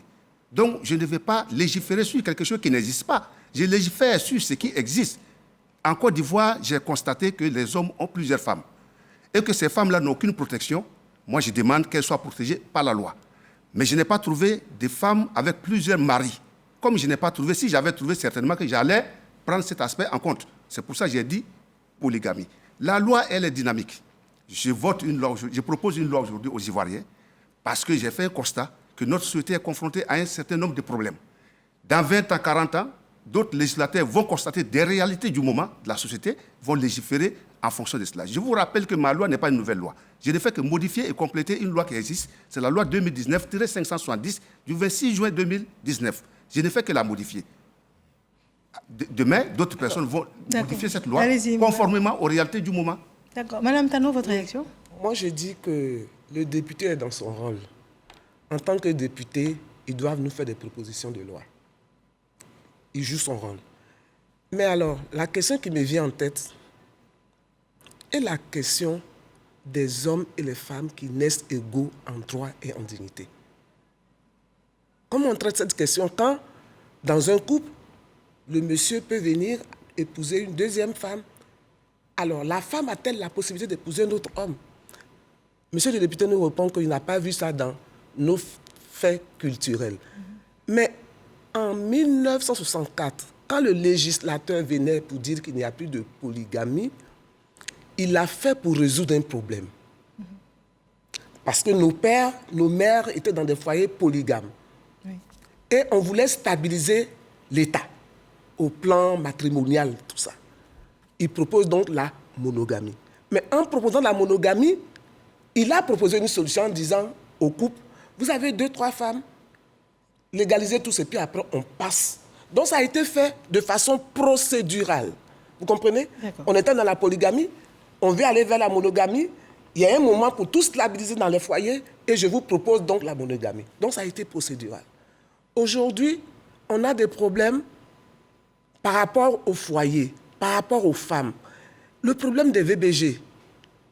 Donc, je ne vais pas légiférer sur quelque chose qui n'existe pas. Je légifère sur ce qui existe. En Côte d'Ivoire, j'ai constaté que les hommes ont plusieurs femmes. Et que ces femmes-là n'ont aucune protection. Moi, je demande qu'elles soient protégées par la loi. Mais je n'ai pas trouvé de femmes avec plusieurs maris. Comme je n'ai pas trouvé, si j'avais trouvé certainement que j'allais prendre cet aspect en compte. C'est pour ça que j'ai dit polygamie. La loi, elle est dynamique. Je propose une loi aujourd'hui aux Ivoiriens parce que j'ai fait un constat que notre société est confrontée à un certain nombre de problèmes. Dans 20 ans, 40 ans, d'autres législateurs vont constater des réalités du moment de la société, vont légiférer en fonction de cela. Je vous rappelle que ma loi n'est pas une nouvelle loi. Je ne fais que modifier et compléter une loi qui existe. C'est la loi 2019-570 du 26 juin 2019. Je ne fais que la modifier. Demain, d'autres personnes vont modifier cette loi conformément aux réalités du moment. D'accord. Madame Tano, votre réaction? Moi, je dis que le député est dans son rôle. En tant que député, ils doivent nous faire des propositions de loi. Il joue son rôle. Mais alors, la question qui me vient en tête est la question des hommes et les femmes qui naissent égaux en droit et en dignité. Comment on traite cette question quand, dans un couple, le monsieur peut venir épouser une deuxième femme? Alors, la femme a-t-elle la possibilité d'épouser un autre homme? Monsieur le député nous répond qu'il n'a pas vu ça dans nos faits culturels. Mais en 1964, quand le législateur venait pour dire qu'il n'y a plus de polygamie, il l'a fait pour résoudre un problème. Parce que nos pères, nos mères étaient dans des foyers polygames. Oui. Et on voulait stabiliser l'État au plan matrimonial, tout ça. Il propose donc la monogamie. Mais en proposant la monogamie, il a proposé une solution en disant au couple, vous avez 2-3 femmes, légalisez tout, et puis après on passe. Donc ça a été fait de façon procédurale. Vous comprenez? On était dans la polygamie, on veut aller vers la monogamie. Il y a un moment pour tout stabiliser dans les foyers et je vous propose donc la monogamie. Donc ça a été procédural. Aujourd'hui, on a des problèmes par rapport aux foyers, par rapport aux femmes. Le problème des VBG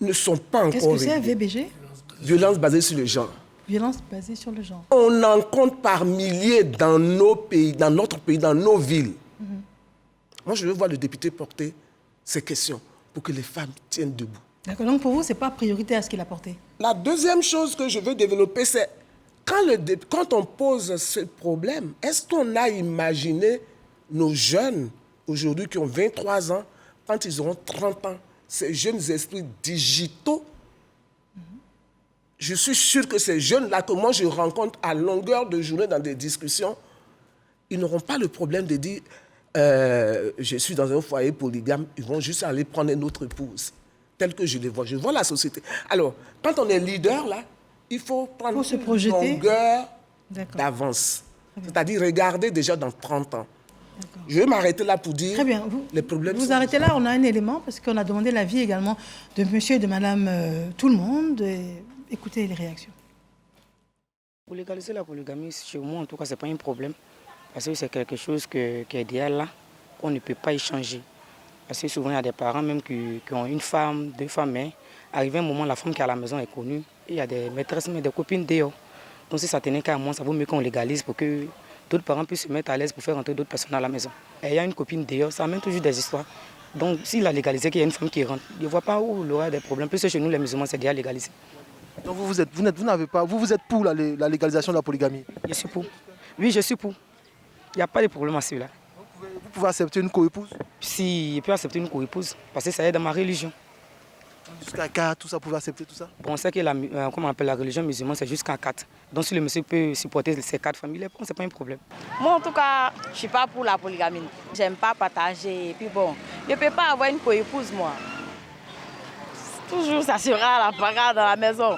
ne sont pas encore Qu'est-ce que c'est, réglés. VBG? Violence basée sur le genre. Violence basée sur le genre. On en compte par milliers dans nos pays, dans notre pays, dans nos villes. Moi, je veux voir le député porter ces questions pour que les femmes tiennent debout. D'accord, donc pour vous, ce n'est pas prioritaire ce qu'il a porté? La deuxième chose que je veux développer, c'est quand on pose ce problème, est-ce qu'on a imaginé nos jeunes, aujourd'hui qui ont 23 ans, quand ils auront 30 ans, ces jeunes esprits digitaux? Je suis sûr que ces jeunes-là, que moi je rencontre à longueur de journée dans des discussions, ils n'auront pas le problème de dire je suis dans un foyer polygame, ils vont juste aller prendre une autre épouse, tel que je les vois. Je vois la société. Alors, quand on est leader, là, il faut prendre une longueur d'avance. C'est-à-dire regarder déjà dans 30 ans. Je vais m'arrêter là pour dire. Très bien. Les problèmes. Vous arrêtez là, on a un élément, parce qu'on a demandé l'avis également de monsieur et de madame tout le monde. Et écoutez les réactions. Pour légaliser la polygamie, chez moi, en tout cas, ce n'est pas un problème. Parce que c'est quelque chose qui est idéal là, qu'on ne peut pas y changer. Parce que souvent, il y a des parents même qui ont une femme, deux femmes, mais arrivé un moment, la femme qui est à la maison est connue. Et il y a des maîtresses, mais des copines dehors. Donc si ça tenait qu'à moi, ça vaut mieux qu'on légalise pour que d'autres parents puissent se mettre à l'aise pour faire entrer d'autres personnes à la maison. Et il y a une copine dehors, ça amène toujours des histoires. Donc s'il a légalisé qu'il y a une femme qui rentre, je ne vois pas où il aura des problèmes. Puisque chez nous, les musulmans, c'est déjà légalisé. Donc vous êtes pour la légalisation de la polygamie? Je suis pour. Oui, je suis pour. Il n'y a pas de problème à celui-là. Vous pouvez accepter une co-épouse? Si, je peux accepter une co-épouse, parce que ça est dans ma religion. Jusqu'à 4, tout ça, vous pouvez accepter tout ça? Bon, on sait que comment on appelle la religion musulmane, c'est jusqu'à 4. Donc si le monsieur peut supporter ces 4 familles, ce n'est pas un problème. Moi, en tout cas, je ne suis pas pour la polygamie. J'aime pas partager. Et puis bon, je ne peux pas avoir une co-épouse, moi. Toujours, ça sera la bagarre dans la maison.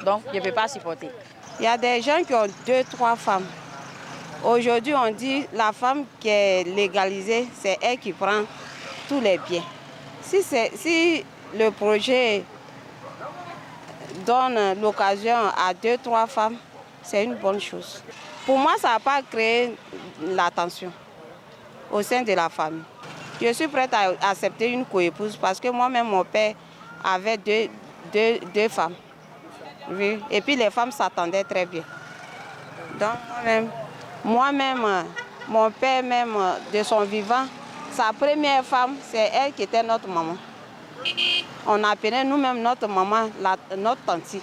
Donc, je ne peux pas supporter. Il y a des gens qui ont 2, 3 femmes. Aujourd'hui, on dit la femme qui est légalisée, c'est elle qui prend tous les biens. Si le projet donne l'occasion à 2, 3 femmes, c'est une bonne chose. Pour moi, ça n'a pas créé la tension au sein de la famille. Je suis prête à accepter une coépouse parce que moi-même, mon père avait deux femmes. Oui. Et puis les femmes s'attendaient très bien. Donc moi-même, mon père même de son vivant, sa première femme, c'est elle qui était notre maman. On appelait nous-mêmes notre maman, notre tante.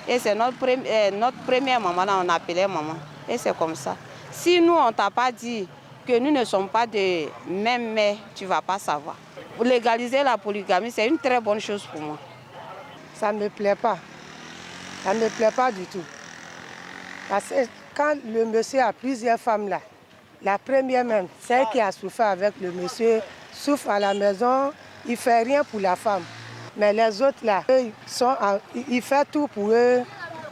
Et c'est notre première maman, là, on appelait maman. Et c'est comme ça. Si nous, on ne t'a pas dit que nous ne sommes pas de même mère, tu ne vas pas savoir. Légaliser la polygamie, c'est une très bonne chose pour moi. Ça ne me plaît pas. Ça ne me plaît pas du tout. Parce que quand le monsieur a plusieurs femmes là, la première même, celle qui a souffert avec le monsieur, souffre à la maison, il ne fait rien pour la femme. Mais les autres là, eux, il fait tout pour eux,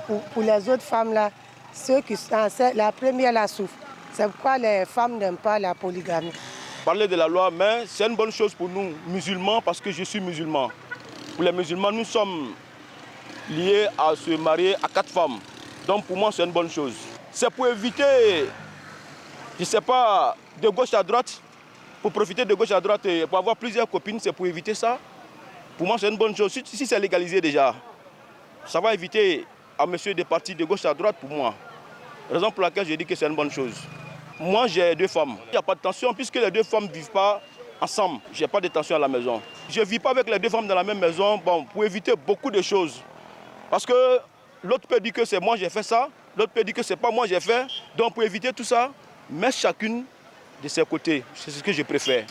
pour les autres femmes là. Ceux qui sont la première la souffre. C'est pourquoi les femmes n'aiment pas la polygamie. Parler de la loi, mais c'est une bonne chose pour nous, musulmans, parce que je suis musulman. Pour les musulmans, nous sommes liés à se marier à 4 femmes. Donc pour moi, c'est une bonne chose. C'est pour éviter, je ne sais pas, de gauche à droite, pour profiter de gauche à droite et pour avoir plusieurs copines, c'est pour éviter ça. Pour moi, c'est une bonne chose. Si c'est légalisé déjà, ça va éviter à monsieur de partir de gauche à droite pour moi. Raison pour laquelle je dis que c'est une bonne chose. Moi, j'ai 2 femmes. Il n'y a pas de tension puisque les 2 femmes ne vivent pas ensemble. Je n'ai pas de tension à la maison. Je ne vis pas avec les 2 femmes dans la même maison pour éviter beaucoup de choses. Parce que l'autre peut dire que c'est moi qui ai fait ça, l'autre peut dire que c'est pas moi qui ai fait. Donc pour éviter tout ça, mettre chacune de ses côtés. C'est ce que je préfère.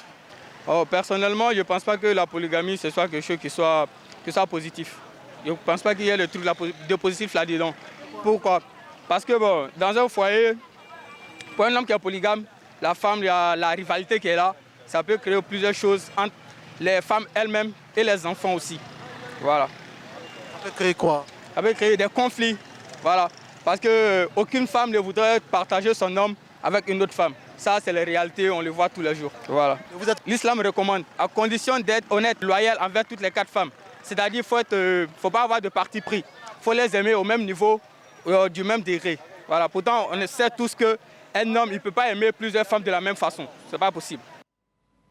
Oh, personnellement, je ne pense pas que la polygamie ce soit quelque chose qui soit positif. Je ne pense pas qu'il y ait le truc de positif là-dedans. Pourquoi? Parce que bon, dans un foyer, pour un homme qui est polygame, la femme, il y a la rivalité qui est là. Ça peut créer plusieurs choses entre les femmes elles-mêmes et les enfants aussi. Voilà. Ça peut créer quoi? Ça peut créer des conflits. Voilà. Parce qu'aucune femme ne voudrait partager son homme avec une autre femme. Ça, c'est la réalité, on le voit tous les jours. Voilà. L'islam recommande, à condition d'être honnête, loyal envers toutes les 4 femmes. C'est-à-dire qu'il ne faut pas avoir de parti pris. Il faut les aimer au même niveau, du même degré. Voilà. Pourtant, on sait tous qu'un homme ne peut pas aimer plusieurs femmes de la même façon. Ce n'est pas possible.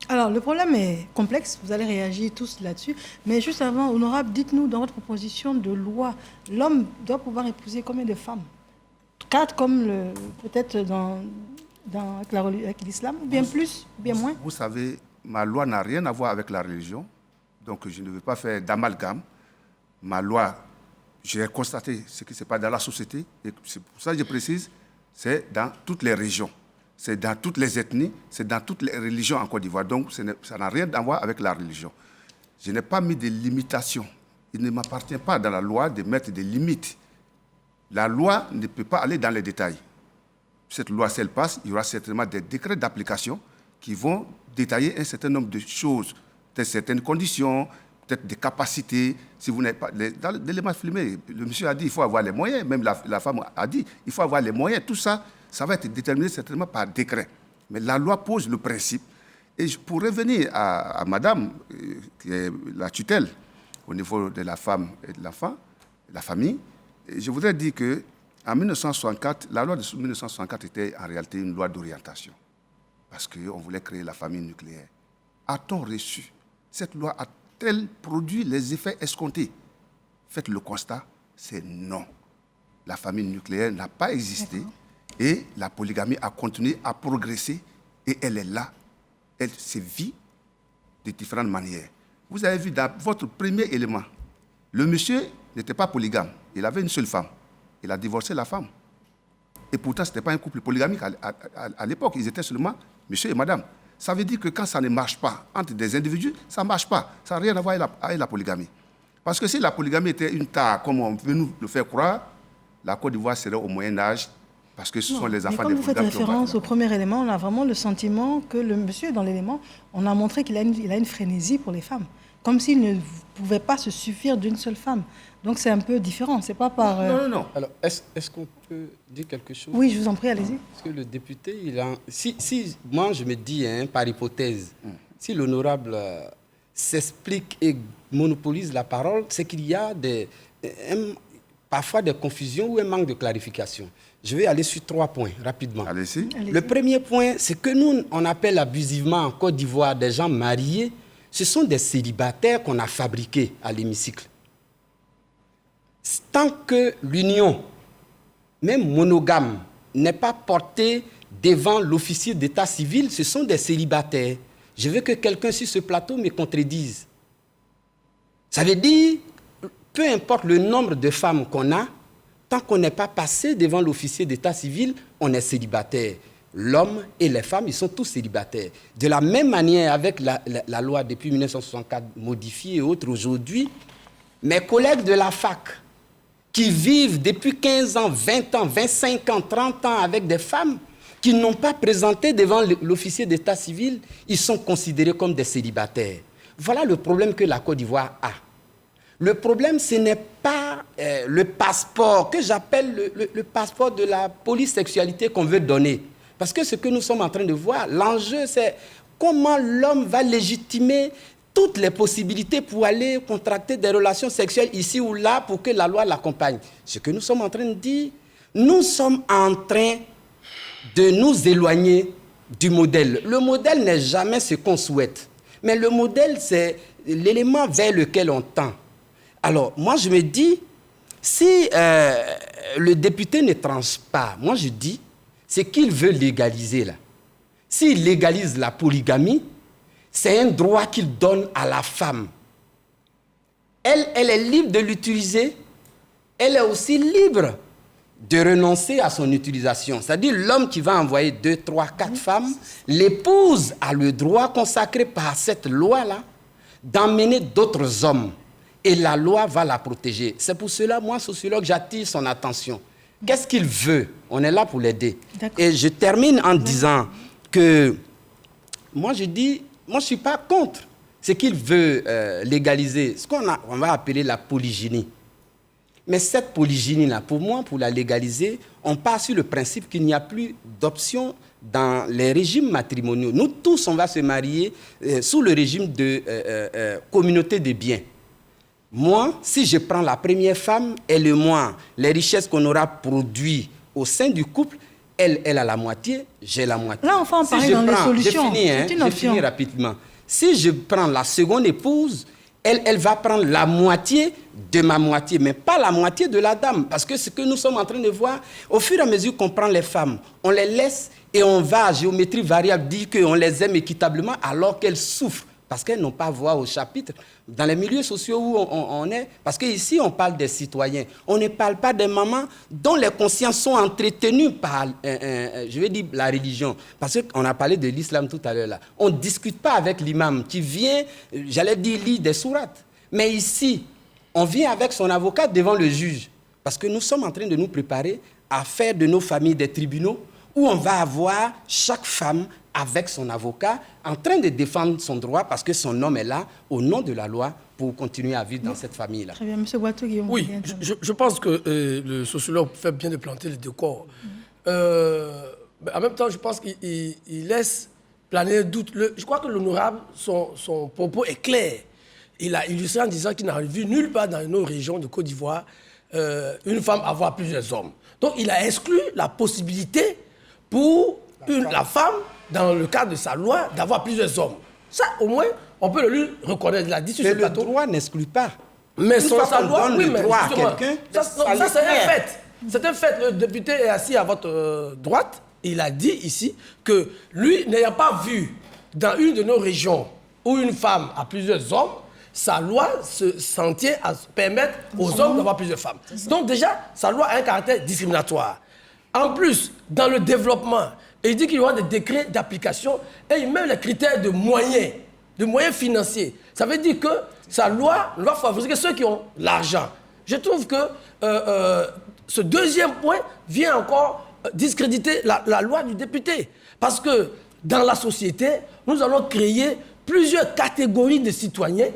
Alors, le problème est complexe, vous allez réagir tous là-dessus. Mais juste avant, honorable, dites-nous dans votre proposition de loi, l'homme doit pouvoir épouser combien de femmes? 4 comme peut-être avec l'islam, ou bien plus, ou bien moins? Vous savez, ma loi n'a rien à voir avec la religion, donc je ne veux pas faire d'amalgame. Ma loi, j'ai constaté ce qui se passe dans la société, et c'est pour ça que je précise, c'est dans toutes les régions. C'est dans toutes les ethnies, c'est dans toutes les religions en Côte d'Ivoire. Donc, ça n'a rien à voir avec la religion. Je n'ai pas mis de limitations. Il ne m'appartient pas dans la loi de mettre des limites. La loi ne peut pas aller dans les détails. Cette loi, si elle passe, il y aura certainement des décrets d'application qui vont détailler un certain nombre de choses, peut-être certaines conditions, peut-être des capacités. Si vous n'avez pas... Dans l'élément filmé, le monsieur a dit qu'il faut avoir les moyens, même la femme a dit qu'il faut avoir les moyens. Tout ça, ça va être déterminé certainement par décret. Mais la loi pose le principe. Et pour revenir à madame, qui est la tutelle au niveau de la femme et de l'enfant, la famille, je voudrais dire qu'en 1964, la loi de 1964 était en réalité une loi d'orientation. Parce qu'on voulait créer la famille nucléaire. A-t-on reçu? Cette loi a-t-elle produit les effets escomptés? Faites le constat, c'est non. La famille nucléaire n'a pas existé et la polygamie a continué à progresser et elle est là. Elle se vit de différentes manières. Vous avez vu dans votre premier élément, le monsieur n'était pas polygame. Il avait une seule femme. Il a divorcé la femme. Et pourtant, ce n'était pas un couple polygamique à l'époque. Ils étaient seulement monsieur et madame. Ça veut dire que quand ça ne marche pas entre des individus, ça ne marche pas. Ça n'a rien à voir avec la polygamie. Parce que si la polygamie était une tare, comme on veut nous le faire croire, la Côte d'Ivoire serait au Moyen-Âge, parce que ce sont les enfants des polygames. Comme vous faites référence au premier élément, on a vraiment le sentiment que le monsieur, dans l'élément, on a montré qu'il a une frénésie pour les femmes. Comme s'il ne pouvait pas se suffire d'une seule femme. Donc c'est un peu différent, c'est pas par... Non. Alors, est-ce qu'on peut dire quelque chose? Oui, je vous en prie, allez-y. Parce que le député, moi je me dis, par hypothèse, si l'honorable s'explique et monopolise la parole, c'est qu'il y a parfois des confusions ou un manque de clarification. Je vais aller sur 3 points, rapidement. Allez-y. Le premier point, c'est que nous, on appelle abusivement en Côte d'Ivoire des gens mariés. Ce sont des célibataires qu'on a fabriqués à l'hémicycle. Tant que l'union, même monogame, n'est pas portée devant l'officier d'état civil, ce sont des célibataires. Je veux que quelqu'un sur ce plateau me contredise. Ça veut dire, peu importe le nombre de femmes qu'on a, tant qu'on n'est pas passé devant l'officier d'état civil, on est célibataire. L'homme et les femmes, ils sont tous célibataires. De la même manière, avec la loi depuis 1964 modifiée et autres, aujourd'hui, mes collègues de la fac, qui vivent depuis 15 ans, 20 ans, 25 ans, 30 ans avec des femmes qui n'ont pas présenté devant l'officier d'état civil, ils sont considérés comme des célibataires. Voilà le problème que la Côte d'Ivoire a. Le problème, ce n'est pas le passeport, que j'appelle le passeport de la polysexualité qu'on veut donner. Parce que ce que nous sommes en train de voir, l'enjeu, c'est comment l'homme va légitimer toutes les possibilités pour aller contracter des relations sexuelles ici ou là pour que la loi l'accompagne. Ce que nous sommes en train de dire, nous sommes en train de nous éloigner du modèle. Le modèle n'est jamais ce qu'on souhaite. Mais le modèle, c'est l'élément vers lequel on tend. Alors, moi, je me dis, si le député ne tranche pas, moi, je dis, c'est qu'il veut légaliser, là. S'il légalise la polygamie, c'est un droit qu'il donne à la femme. Elle est libre de l'utiliser. Elle est aussi libre de renoncer à son utilisation. C'est-à-dire l'homme qui va envoyer 2, 3, 4 femmes, l'épouse a le droit consacré par cette loi-là d'emmener d'autres hommes. Et la loi va la protéger. C'est pour cela, moi, sociologue, j'attire son attention. Qu'est-ce qu'il veut? On est là pour l'aider. Et je termine en disant que, moi, je dis, moi, je ne suis pas contre ce qu'il veut légaliser, ce qu'on va appeler la polygynie. Mais cette polygynie-là, pour moi, pour la légaliser, on part sur le principe qu'il n'y a plus d'option dans les régimes matrimoniaux. Nous tous, on va se marier sous le régime de communauté de biens. Moi, si je prends la première femme, elle et moi, les richesses qu'on aura produites au sein du couple, elle a la moitié, j'ai la moitié. Là, on va en parler dans les solutions. Je finis rapidement. Si je prends la seconde épouse, elle va prendre la moitié de ma moitié, mais pas la moitié de la dame. Parce que ce que nous sommes en train de voir, au fur et à mesure qu'on prend les femmes, on les laisse et on va à géométrie variable dire qu'on les aime équitablement alors qu'elles souffrent. Parce qu'elles n'ont pas voix au chapitre. Dans les milieux sociaux où on est, parce qu'ici on parle des citoyens, on ne parle pas des mamans dont les consciences sont entretenues par, je vais dire, la religion. Parce qu'on a parlé de l'islam tout à l'heure là. On ne discute pas avec l'imam qui vient, j'allais dire, lire des sourates. Mais ici, on vient avec son avocat devant le juge. Parce que nous sommes en train de nous préparer à faire de nos familles des tribunaux où on va avoir chaque femme avec son avocat, en train de défendre son droit parce que son homme est là, au nom de la loi, pour continuer à vivre dans cette famille-là. Très bien, M. Boiteau, Guillaume. Oui, je pense que le sociologue fait bien de planter le décor. En même temps, je pense qu'il laisse planer le doute. Je crois que l'honorable, son propos est clair. Il a illustré en disant qu'il n'a vu nulle part dans nos régions de Côte d'Ivoire une femme avoir plusieurs hommes. Donc, il a exclu la possibilité pour la femme, dans le cadre de sa loi, d'avoir plusieurs hommes. Ça, au moins, on peut le lui reconnaître. Il a dit sur ce plateau. Le droit n'exclut pas. Mais sa loi, oui, mais droit à quelqu'un, ça c'est un fait. C'est un fait. Le député est assis à votre droite. Il a dit ici que lui, n'ayant pas vu dans une de nos régions où une femme a plusieurs hommes, sa loi s'en tient à permettre aux hommes d'avoir plusieurs femmes. Donc déjà, sa loi a un caractère discriminatoire. En plus, dans le développement, il dit qu'il y aura des décrets d'application et même les critères de moyens financiers. Ça veut dire que sa loi va favoriser ceux qui ont l'argent. Je trouve que ce deuxième point vient encore discréditer la loi du député. Parce que dans la société, nous allons créer plusieurs catégories de citoyens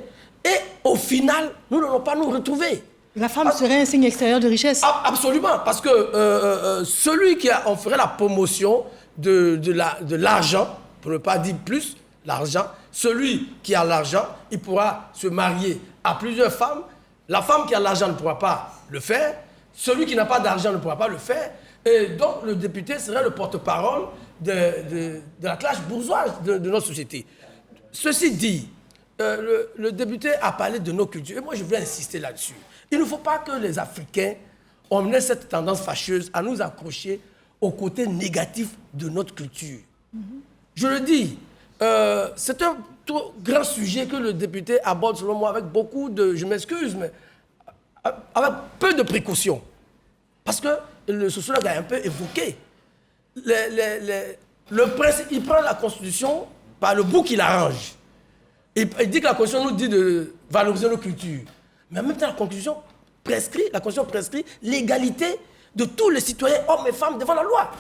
et au final, nous n'allons pas nous retrouver. La femme serait un signe extérieur de richesse. Absolument, parce que celui qui on ferait la promotion de l'argent, pour ne pas dire plus, l'argent, celui qui a l'argent, il pourra se marier à plusieurs femmes. La femme qui a l'argent ne pourra pas le faire. Celui qui n'a pas d'argent ne pourra pas le faire. Et donc, le député serait le porte-parole de la classe bourgeoise de notre société. Ceci dit, le député a parlé de nos cultures. Et moi, je voulais insister là-dessus. Il ne faut pas que les Africains ait cette tendance fâcheuse à nous accrocher au côté négatif de notre culture. Je le dis, c'est un trop grand sujet que le député aborde, selon moi, avec beaucoup de... Je m'excuse, mais avec peu de précautions. Parce que le sociologue a un peu évoqué. Le principe, il prend la Constitution par le bout qu'il arrange. Il dit que la Constitution nous dit de valoriser nos cultures. Mais en même temps, la Constitution prescrit l'égalité de tous les citoyens, hommes et femmes, devant la loi.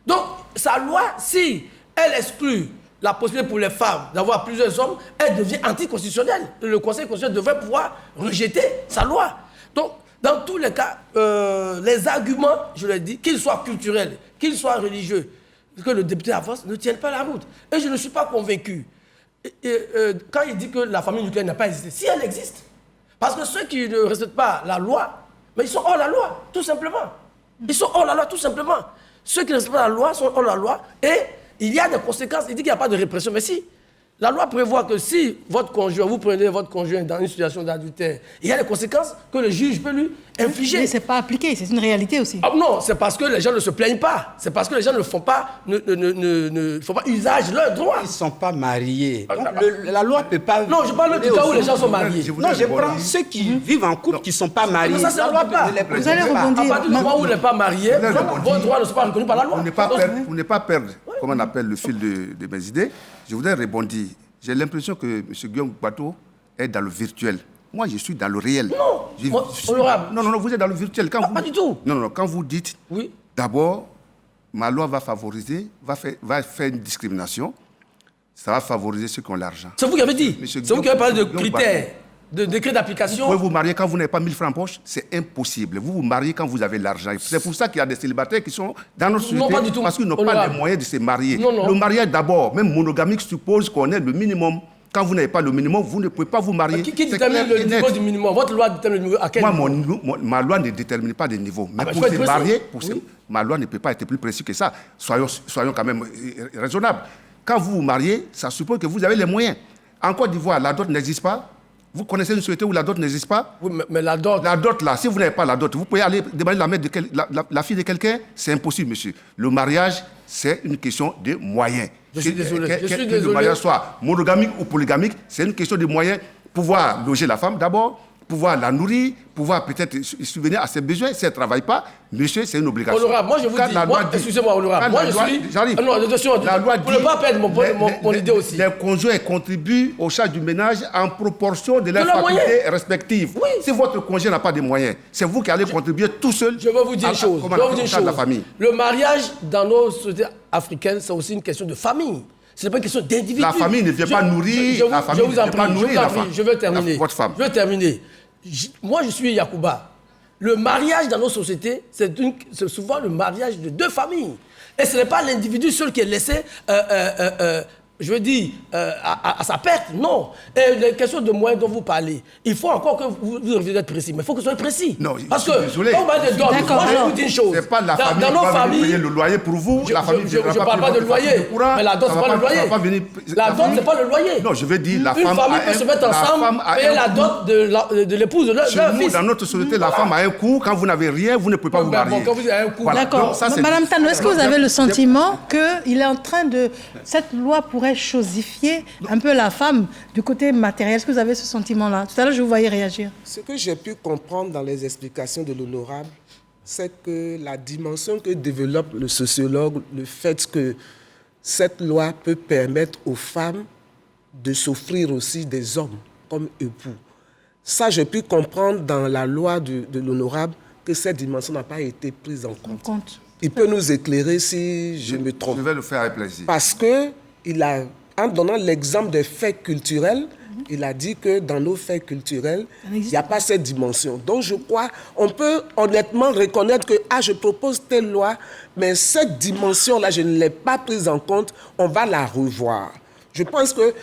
Donc, sa loi, si elle exclut la possibilité pour les femmes d'avoir plusieurs hommes, elle devient anticonstitutionnelle. Le Conseil constitutionnel devrait pouvoir rejeter sa loi. Donc, dans tous les cas, les arguments, je l'ai dit, qu'ils soient culturels, qu'ils soient religieux, que le député avance, ne tiennent pas la route. Et je ne suis pas convaincu. Quand il dit que la famille nucléaire n'a pas existé, si elle existe, parce que ceux qui ne respectent pas la loi, mais ils sont hors la loi, tout simplement. Ils sont hors la loi, tout simplement. Ceux qui ne respectent pas la loi sont hors la loi et il y a des conséquences. Il dit qu'il n'y a pas de répression, mais si. La loi prévoit que si votre conjoint, vous prenez votre conjoint dans une situation d'adultère, il y a des conséquences que le juge peut lui infliger. Mais ce n'est pas appliqué, c'est une réalité aussi. Ah non, c'est parce que les gens ne se plaignent pas. C'est parce que les gens ne font pas, ne font pas usage de leurs droits. Ils ne sont pas mariés. Donc, la loi ne peut pas... Non, je parle du cas où les gens sont mariés. Non, je prends ceux qui vivent en couple qui ne sont pas mariés. Mais ça, c'est la loi pas. Vous allez rebondir. À partir du moment où il n'est pas marié, vos droits ne sont pas reconnus par la loi. Pour ne pas perdre, comme on appelle, le fil de mes idées, je voudrais rebondir. J'ai l'impression que M. Guillaume Boiteau est dans le virtuel. Moi, je suis dans le réel. Non, non, vous êtes dans le virtuel. Pas du tout. Non, quand vous dites, oui. D'abord, ma loi va favoriser, va faire une discrimination, ça va favoriser ceux qui ont l'argent. C'est vous qui avez dit. C'est vous qui avez parlé de critères, de décrets d'application. Vous pouvez vous marier quand vous n'avez pas 1000 francs en poche, c'est impossible. Vous vous mariez quand vous avez l'argent. C'est pour ça qu'il y a des célibataires qui sont dans notre société parce qu'ils n'ont pas les moyens de se marier. Non. Le mariage d'abord, même monogamique, suppose qu'on ait le minimum Quand vous n'avez pas le minimum, vous ne pouvez pas vous marier. Qui détermine le niveau du minimum? Votre loi détermine le niveau à quel niveau? Ma loi ne détermine pas des niveaux. Mais pour se marier, ma loi ne peut pas être plus précise que ça. Soyons quand même raisonnables. Quand vous vous mariez, ça suppose que vous avez les moyens. En Côte d'Ivoire, la dot n'existe pas. Vous connaissez une société où la dot n'existe pas? Oui, mais la dot... La dot, là, si vous n'avez pas la dot, vous pouvez aller demander la fille de quelqu'un? C'est impossible, monsieur. Le mariage, c'est une question de moyens. Je suis désolé. Que le mariage soit monogamique ou polygamique, c'est une question de moyens. Pouvoir loger la femme d'abord, pouvoir la nourrir, pouvoir peut-être subvenir à ses besoins. Si elle ne travaille pas, monsieur, c'est une obligation. Honorable, moi je vous dis, excusez-moi, honorable, moi je suis... J'arrive. Non, attention, pour ne pas perdre mon idée aussi. Les conjoints contribuent aux charges du ménage en proportion de leurs facultés respectives. Oui. Si votre conjoint n'a pas de moyens, c'est vous qui allez contribuer tout seul. Je vais vous dire une chose. De la famille. Le mariage dans nos sociétés africaines, c'est aussi une question de famille. Ce n'est pas une question d'individu. La famille ne vient pas nourrir la famille. Je vais terminer. Votre femme. Je vais terminer. Moi, je suis Yacouba. Le mariage dans nos sociétés, c'est souvent le mariage de deux familles. Et ce n'est pas l'individu seul qui est laissé, je veux dire, à sa perte. Non. Et les questions de moyens dont vous parlez, il faut encore que vous devez être précis. Mais il faut que vous soyez précis. Non, parce que, quand on parle de dot, moi je vous dis une chose. C'est pas la famille dans nos qui va familles, payer le loyer pour vous. Je ne parle pas de loyer. Mais la dot, ce n'est pas le loyer. La dot, ce n'est pas le loyer. Non, je veux dire, la femme. Une famille peut se mettre ensemble, payer la dot de l'épouse de leur fils. Dans notre société, la femme a un coût. Quand vous n'avez rien, vous ne pouvez pas vous marier. Quand vous avez un coût. D'accord. Madame Tano, est-ce que vous avez le sentiment qu'il est en train de... Cette loi pourrait chosifier un peu la femme du côté matériel? Est-ce que vous avez ce sentiment-là? Tout à l'heure, je vous voyais réagir. Ce que j'ai pu comprendre dans les explications de l'honorable, c'est que la dimension que développe le sociologue, le fait que cette loi peut permettre aux femmes de s'offrir aussi des hommes comme époux. Ça, j'ai pu comprendre dans la loi de l'honorable que cette dimension n'a pas été prise en compte. Il peut nous éclairer si je me trompe. Je vais le faire avec plaisir. Parce que en donnant l'exemple des faits culturels, il a dit que dans nos faits culturels, il n'y a pas cette dimension. Donc je crois, on peut honnêtement reconnaître que je propose telle loi, mais cette dimension-là, je ne l'ai pas prise en compte, on va la revoir. Je pense que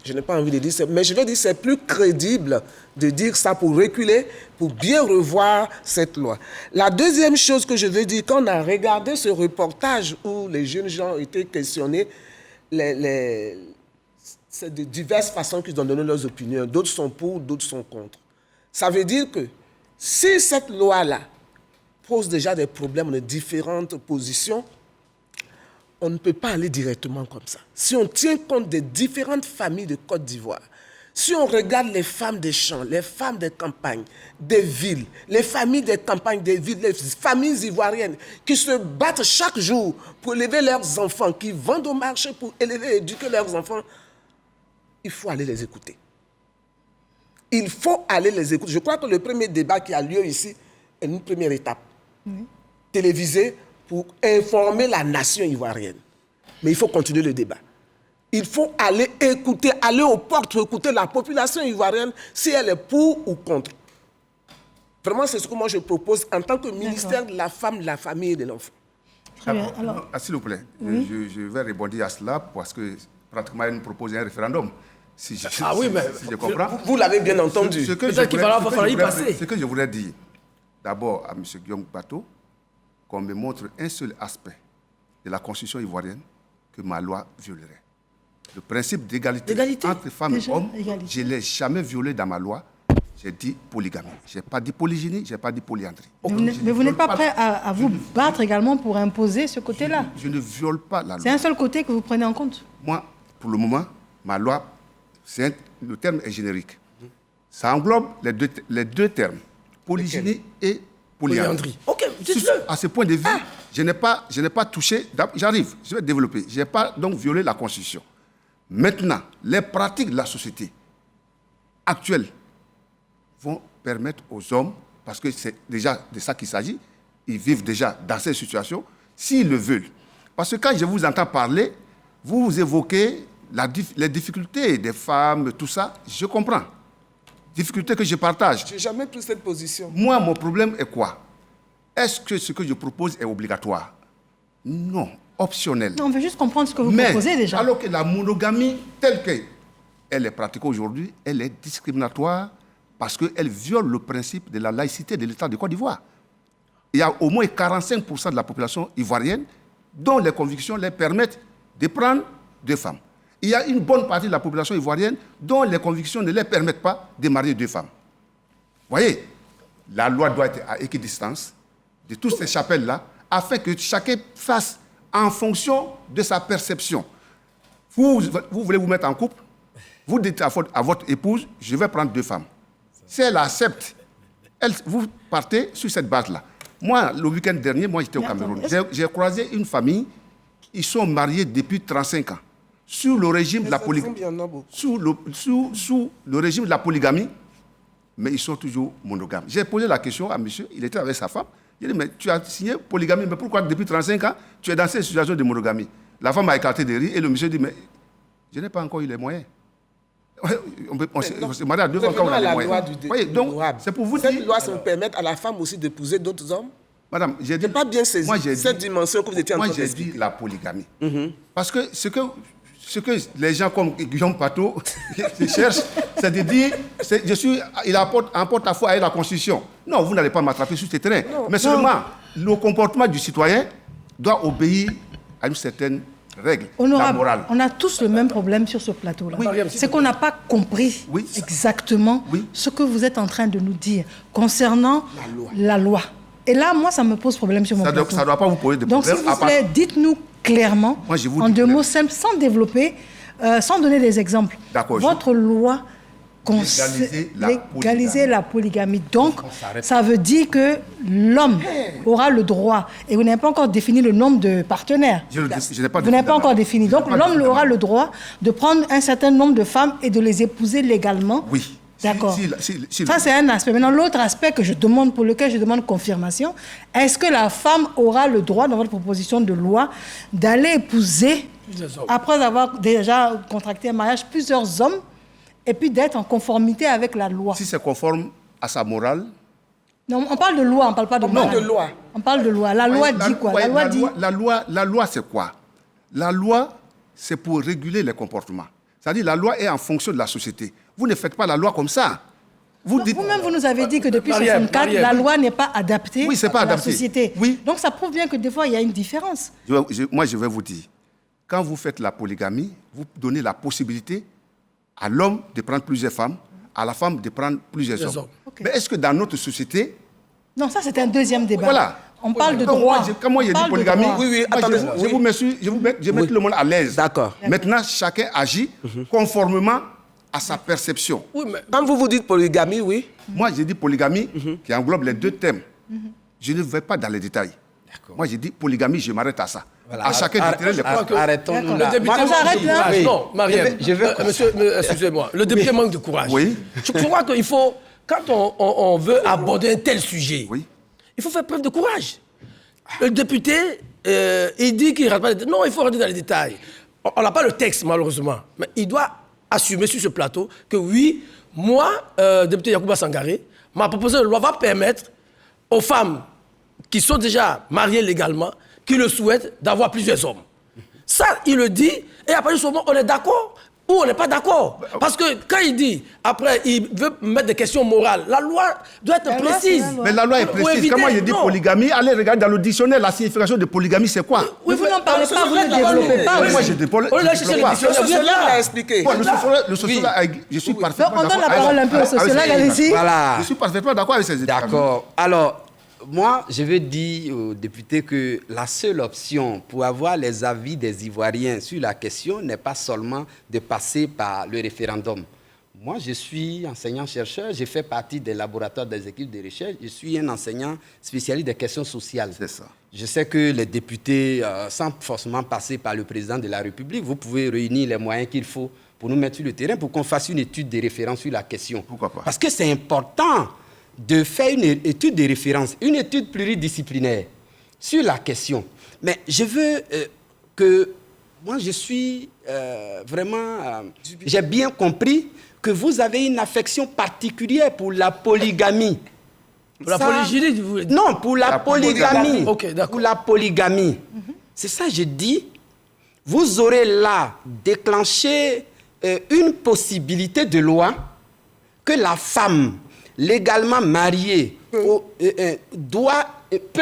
je n'ai pas envie de dire ça, mais je vais dire que c'est plus crédible de dire ça pour reculer, pour bien revoir cette loi. La deuxième chose que je veux dire, quand on a regardé ce reportage où les jeunes gens ont été questionnés, c'est de diverses façons qu'ils ont donné leurs opinions. D'autres sont pour, d'autres sont contre. Ça veut dire que si cette loi-là pose déjà des problèmes de différentes positions, on ne peut pas aller directement comme ça. Si on tient compte des différentes familles de Côte d'Ivoire, si on regarde les femmes des champs, les femmes des campagnes, des villes, les familles des campagnes, des villes, les familles ivoiriennes qui se battent chaque jour pour élever leurs enfants, qui vendent au marché pour élever et éduquer leurs enfants, il faut aller les écouter. Il faut aller les écouter. Je crois que le premier débat qui a lieu ici est une première étape. Télévisée pour informer la nation ivoirienne. Mais il faut continuer le débat. Il faut aller écouter, aller aux portes pour écouter la population ivoirienne si elle est pour ou contre. Vraiment, c'est ce que moi je propose en tant que ministère de la femme, de la famille et de l'enfant. Très bien. Alors, s'il vous plaît, oui. je vais rebondir à cela parce que pratiquement elle nous propose un référendum. Si je comprends. Vous l'avez bien entendu. Ce que je voudrais dire, d'abord à M. Guillaume Bateau, qu'on me montre un seul aspect de la constitution ivoirienne que ma loi violerait. Le principe d'égalité entre femmes et hommes, je ne l'ai jamais violé dans ma loi. J'ai dit polygamie. Je n'ai pas dit polygynie, je n'ai pas dit polyandrie. Mais vous n'êtes pas prêt à vous battre également pour imposer ce côté-là? Je ne viole pas la loi. C'est un seul côté que vous prenez en compte? Moi, pour le moment, ma loi, le terme est générique. Ça englobe les deux termes, polygynie et polyandrie. Ok, dites-le. À ce point de vue, je n'ai pas touché, j'arrive, je vais développer. Je n'ai pas donc violé la Constitution. Maintenant, les pratiques de la société actuelle vont permettre aux hommes, parce que c'est déjà de ça qu'il s'agit, ils vivent déjà dans ces situations, s'ils le veulent. Parce que quand je vous entends parler, vous évoquez les difficultés des femmes, tout ça, je comprends. Difficultés que je partage. Je n'ai jamais pris cette position. Moi, mon problème est quoi? Est-ce que ce que je propose est obligatoire? Non. optionnelle. Non, on veut juste comprendre ce que vous proposez déjà. Alors que la monogamie, telle qu'elle est pratiquée aujourd'hui, elle est discriminatoire parce qu'elle viole le principe de la laïcité de l'État de Côte d'Ivoire. Il y a au moins 45% de la population ivoirienne dont les convictions les permettent de prendre 2 femmes. Il y a une bonne partie de la population ivoirienne dont les convictions ne les permettent pas de marier 2 femmes. Vous voyez, la loi doit être à équidistance de toutes ces chapelles-là afin que chacun fasse en fonction de sa perception. Vous voulez vous mettre en couple, vous dites à votre épouse, je vais prendre 2 femmes. Si elle accepte, vous partez sur cette base-là. Moi, le week-end dernier, j'étais au Cameroun. J'ai croisé une famille, ils sont mariés depuis 35 ans. Sous le régime de la polygamie. Sous le régime de la polygamie, mais ils sont toujours monogames. J'ai posé la question à monsieur, il était avec sa femme. J'ai dit, mais tu as signé polygamie, mais pourquoi depuis 35 ans, tu es dans cette situation de monogamie? La femme a écarté des rires et le monsieur dit, mais je n'ai pas encore eu les moyens. On s'est marié à 2 fois quand on a les moyens. C'est pour vous dire... Cette loi, ça me permet à la femme aussi d'épouser d'autres hommes? Madame, j'ai pas bien saisi cette dimension que vous étiez en train d'expliquer. Moi, j'ai dit la polygamie. Parce que ce que les gens comme Guillaume Pateau cherchent, c'est de dire il apporte un porte-à-faux à la Constitution. Non, vous n'allez pas m'attraper sur ce terrain. Mais seulement, le comportement du citoyen doit obéir à une certaine règle, la morale. On a tous le même problème sur ce plateau-là. Oui. C'est qu'on n'a pas compris exactement ce que vous êtes en train de nous dire concernant la loi. Et là, moi, ça me pose problème sur mon plateau. Ça ne doit pas vous poser de problème. Donc, s'il vous plaît, dites-nous clairement, en 2 mots simples, sans développer, sans donner des exemples. Votre loi légaliser la polygamie. Donc, ça veut dire que l'homme aura le droit, et vous n'avez pas encore défini le nombre de partenaires. Vous n'avez pas encore défini. Donc, l'homme aura le droit de prendre un certain nombre de femmes et de les épouser légalement. Oui. D'accord. Ça, c'est un aspect. Maintenant, l'autre aspect pour lequel je demande confirmation, est-ce que la femme aura le droit, dans votre proposition de loi, d'aller épouser, après avoir déjà contracté un mariage, plusieurs hommes, et puis d'être en conformité avec la loi? Si c'est conforme à sa morale. Non, on parle de loi, on ne parle pas de morale. De loi. On parle de loi. La loi dit quoi? La loi, c'est quoi? La loi, c'est pour réguler les comportements. C'est-à-dire la loi est en fonction de la société. Vous ne faites pas la loi comme ça. Vous-même, vous nous avez dit que depuis 1964, la loi n'est pas adaptée à la société. Oui. Donc ça prouve bien que des fois, il y a une différence. Moi, je vais vous dire, quand vous faites la polygamie, vous donnez la possibilité à l'homme de prendre plusieurs femmes, à la femme de prendre plusieurs hommes. Okay. Mais est-ce que dans notre société... Non, ça c'est un deuxième débat. Voilà. On parle de droit. Quand moi j'ai dit polygamie, attendez, je vais mettre le monde à l'aise. D'accord. Maintenant, chacun agit conformément à sa perception. Oui, mais quand vous dites polygamie, oui. Moi, j'ai dit polygamie qui englobe les 2 thèmes. Je ne vais pas dans les détails. Moi, j'ai dit polygamie, je m'arrête à ça. Voilà. À chacun de tirer les points. Arrêtons-nous là. On s'arrête là. Non, Mariam, monsieur, excusez-moi. Le député manque de courage. Oui. Je crois qu'il faut, quand on veut aborder un tel sujet, il faut faire preuve de courage. Le député, il dit qu'il ne rate pas les détails. Non, il faut rentrer dans les détails. On n'a pas le texte, malheureusement. Mais il doit assumer sur ce plateau que oui, moi, député Yacouba Sangaré, ma proposition de loi va permettre aux femmes qui sont déjà mariées légalement, qui le souhaitent, d'avoir plusieurs hommes. Ça, il le dit, et après, souvent, on est d'accord ou on n'est pas d'accord. Parce que quand il dit, après, il veut mettre des questions morales, la loi doit être précise. Mais la loi est précise. Quand moi je dis polygamie, allez regarder dans le dictionnaire, la signification de polygamie, c'est quoi? Oui, vous n'en parlez pas, vous ne développez pas. Moi, je développe pas. Le sociologue l'a expliqué. Le sociologue, je suis parfaitement d'accord. On donne la parole un peu au sociologue, allez-y. Voilà. Je suis parfaitement d'accord avec ces explications. D'accord. Alors, moi, je veux dire aux députés que la seule option pour avoir les avis des Ivoiriens sur la question n'est pas seulement de passer par le référendum. Moi, je suis enseignant-chercheur, je fais partie des laboratoires des équipes de recherche, je suis un enseignant spécialiste des questions sociales. C'est ça. Je sais que les députés, sans forcément passer par le président de la République, vous pouvez réunir les moyens qu'il faut pour nous mettre sur le terrain, pour qu'on fasse une étude de référence sur la question. Pourquoi pas? Parce que c'est important de faire une étude de référence, une étude pluridisciplinaire sur la question. Mais je veux que... Moi, je suis vraiment... j'ai bien compris que vous avez une affection particulière pour la polygamie. Pour la polygynie, vous voulez dire? Non, pour la polygamie. Ok, d'accord. Pour la polygamie. C'est ça, je dis, vous aurez là déclenché une possibilité de loi que la femme légalement mariée peut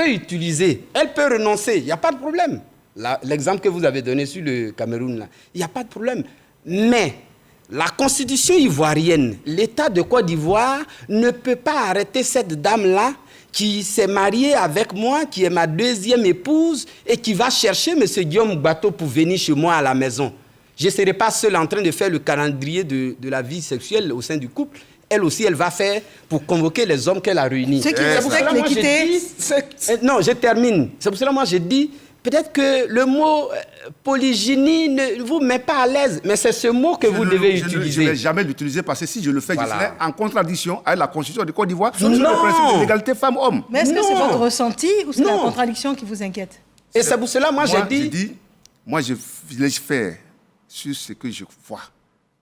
utiliser. Elle peut renoncer, il n'y a pas de problème. L'exemple que vous avez donné sur le Cameroun, il n'y a pas de problème. Mais la constitution ivoirienne, l'État de Côte d'Ivoire ne peut pas arrêter cette dame-là qui s'est mariée avec moi, qui est ma deuxième épouse et qui va chercher M. Guillaume Bateau pour venir chez moi à la maison. Je ne serai pas seul en train de faire le calendrier de la vie sexuelle au sein du couple. Elle aussi, elle va faire pour convoquer les hommes qu'elle a réunis. C'est pour cela que l'équité... Non, je termine. C'est pour cela que moi, je dis... Peut-être que le mot polygynie ne vous met pas à l'aise, mais c'est ce mot que vous devez utiliser. Je ne vais jamais l'utiliser parce que si je le fais, je serai en contradiction avec la Constitution de Côte d'Ivoire sur Non. le principe de l'égalité femmes-hommes. Mais est-ce que c'est votre ressenti ou c'est la contradiction qui vous inquiète? Et c'est pour cela, moi, je légifère sur ce que je vois.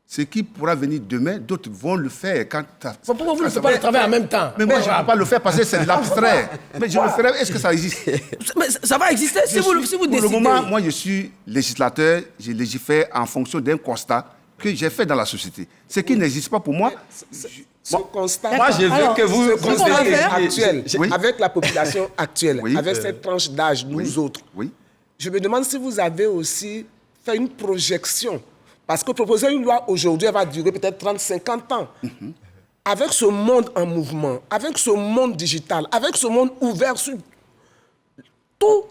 Ce qui pourra venir demain, d'autres vont le faire quand... Pourquoi vous ne faites pas le travail en même temps? Mais moi, je ne peux pas le faire parce que c'est de l'abstrait. Mais je le ferai. Est-ce que ça existe? Mais ça va exister si vous décidez. Pour le moment, moi, je suis législateur. Je légifère en fonction d'un constat que j'ai fait dans la société. Ce qui n'existe pas pour moi... Ce constat, moi, je veux que vous... Ce constat actuel, Oui. avec la population actuelle, avec cette tranche d'âge, nous autres, je me demande si vous avez aussi fait une projection. Parce que proposer une loi aujourd'hui, elle va durer peut-être 30-50 ans. Avec ce monde en mouvement, avec ce monde digital, avec ce monde ouvert sur tout,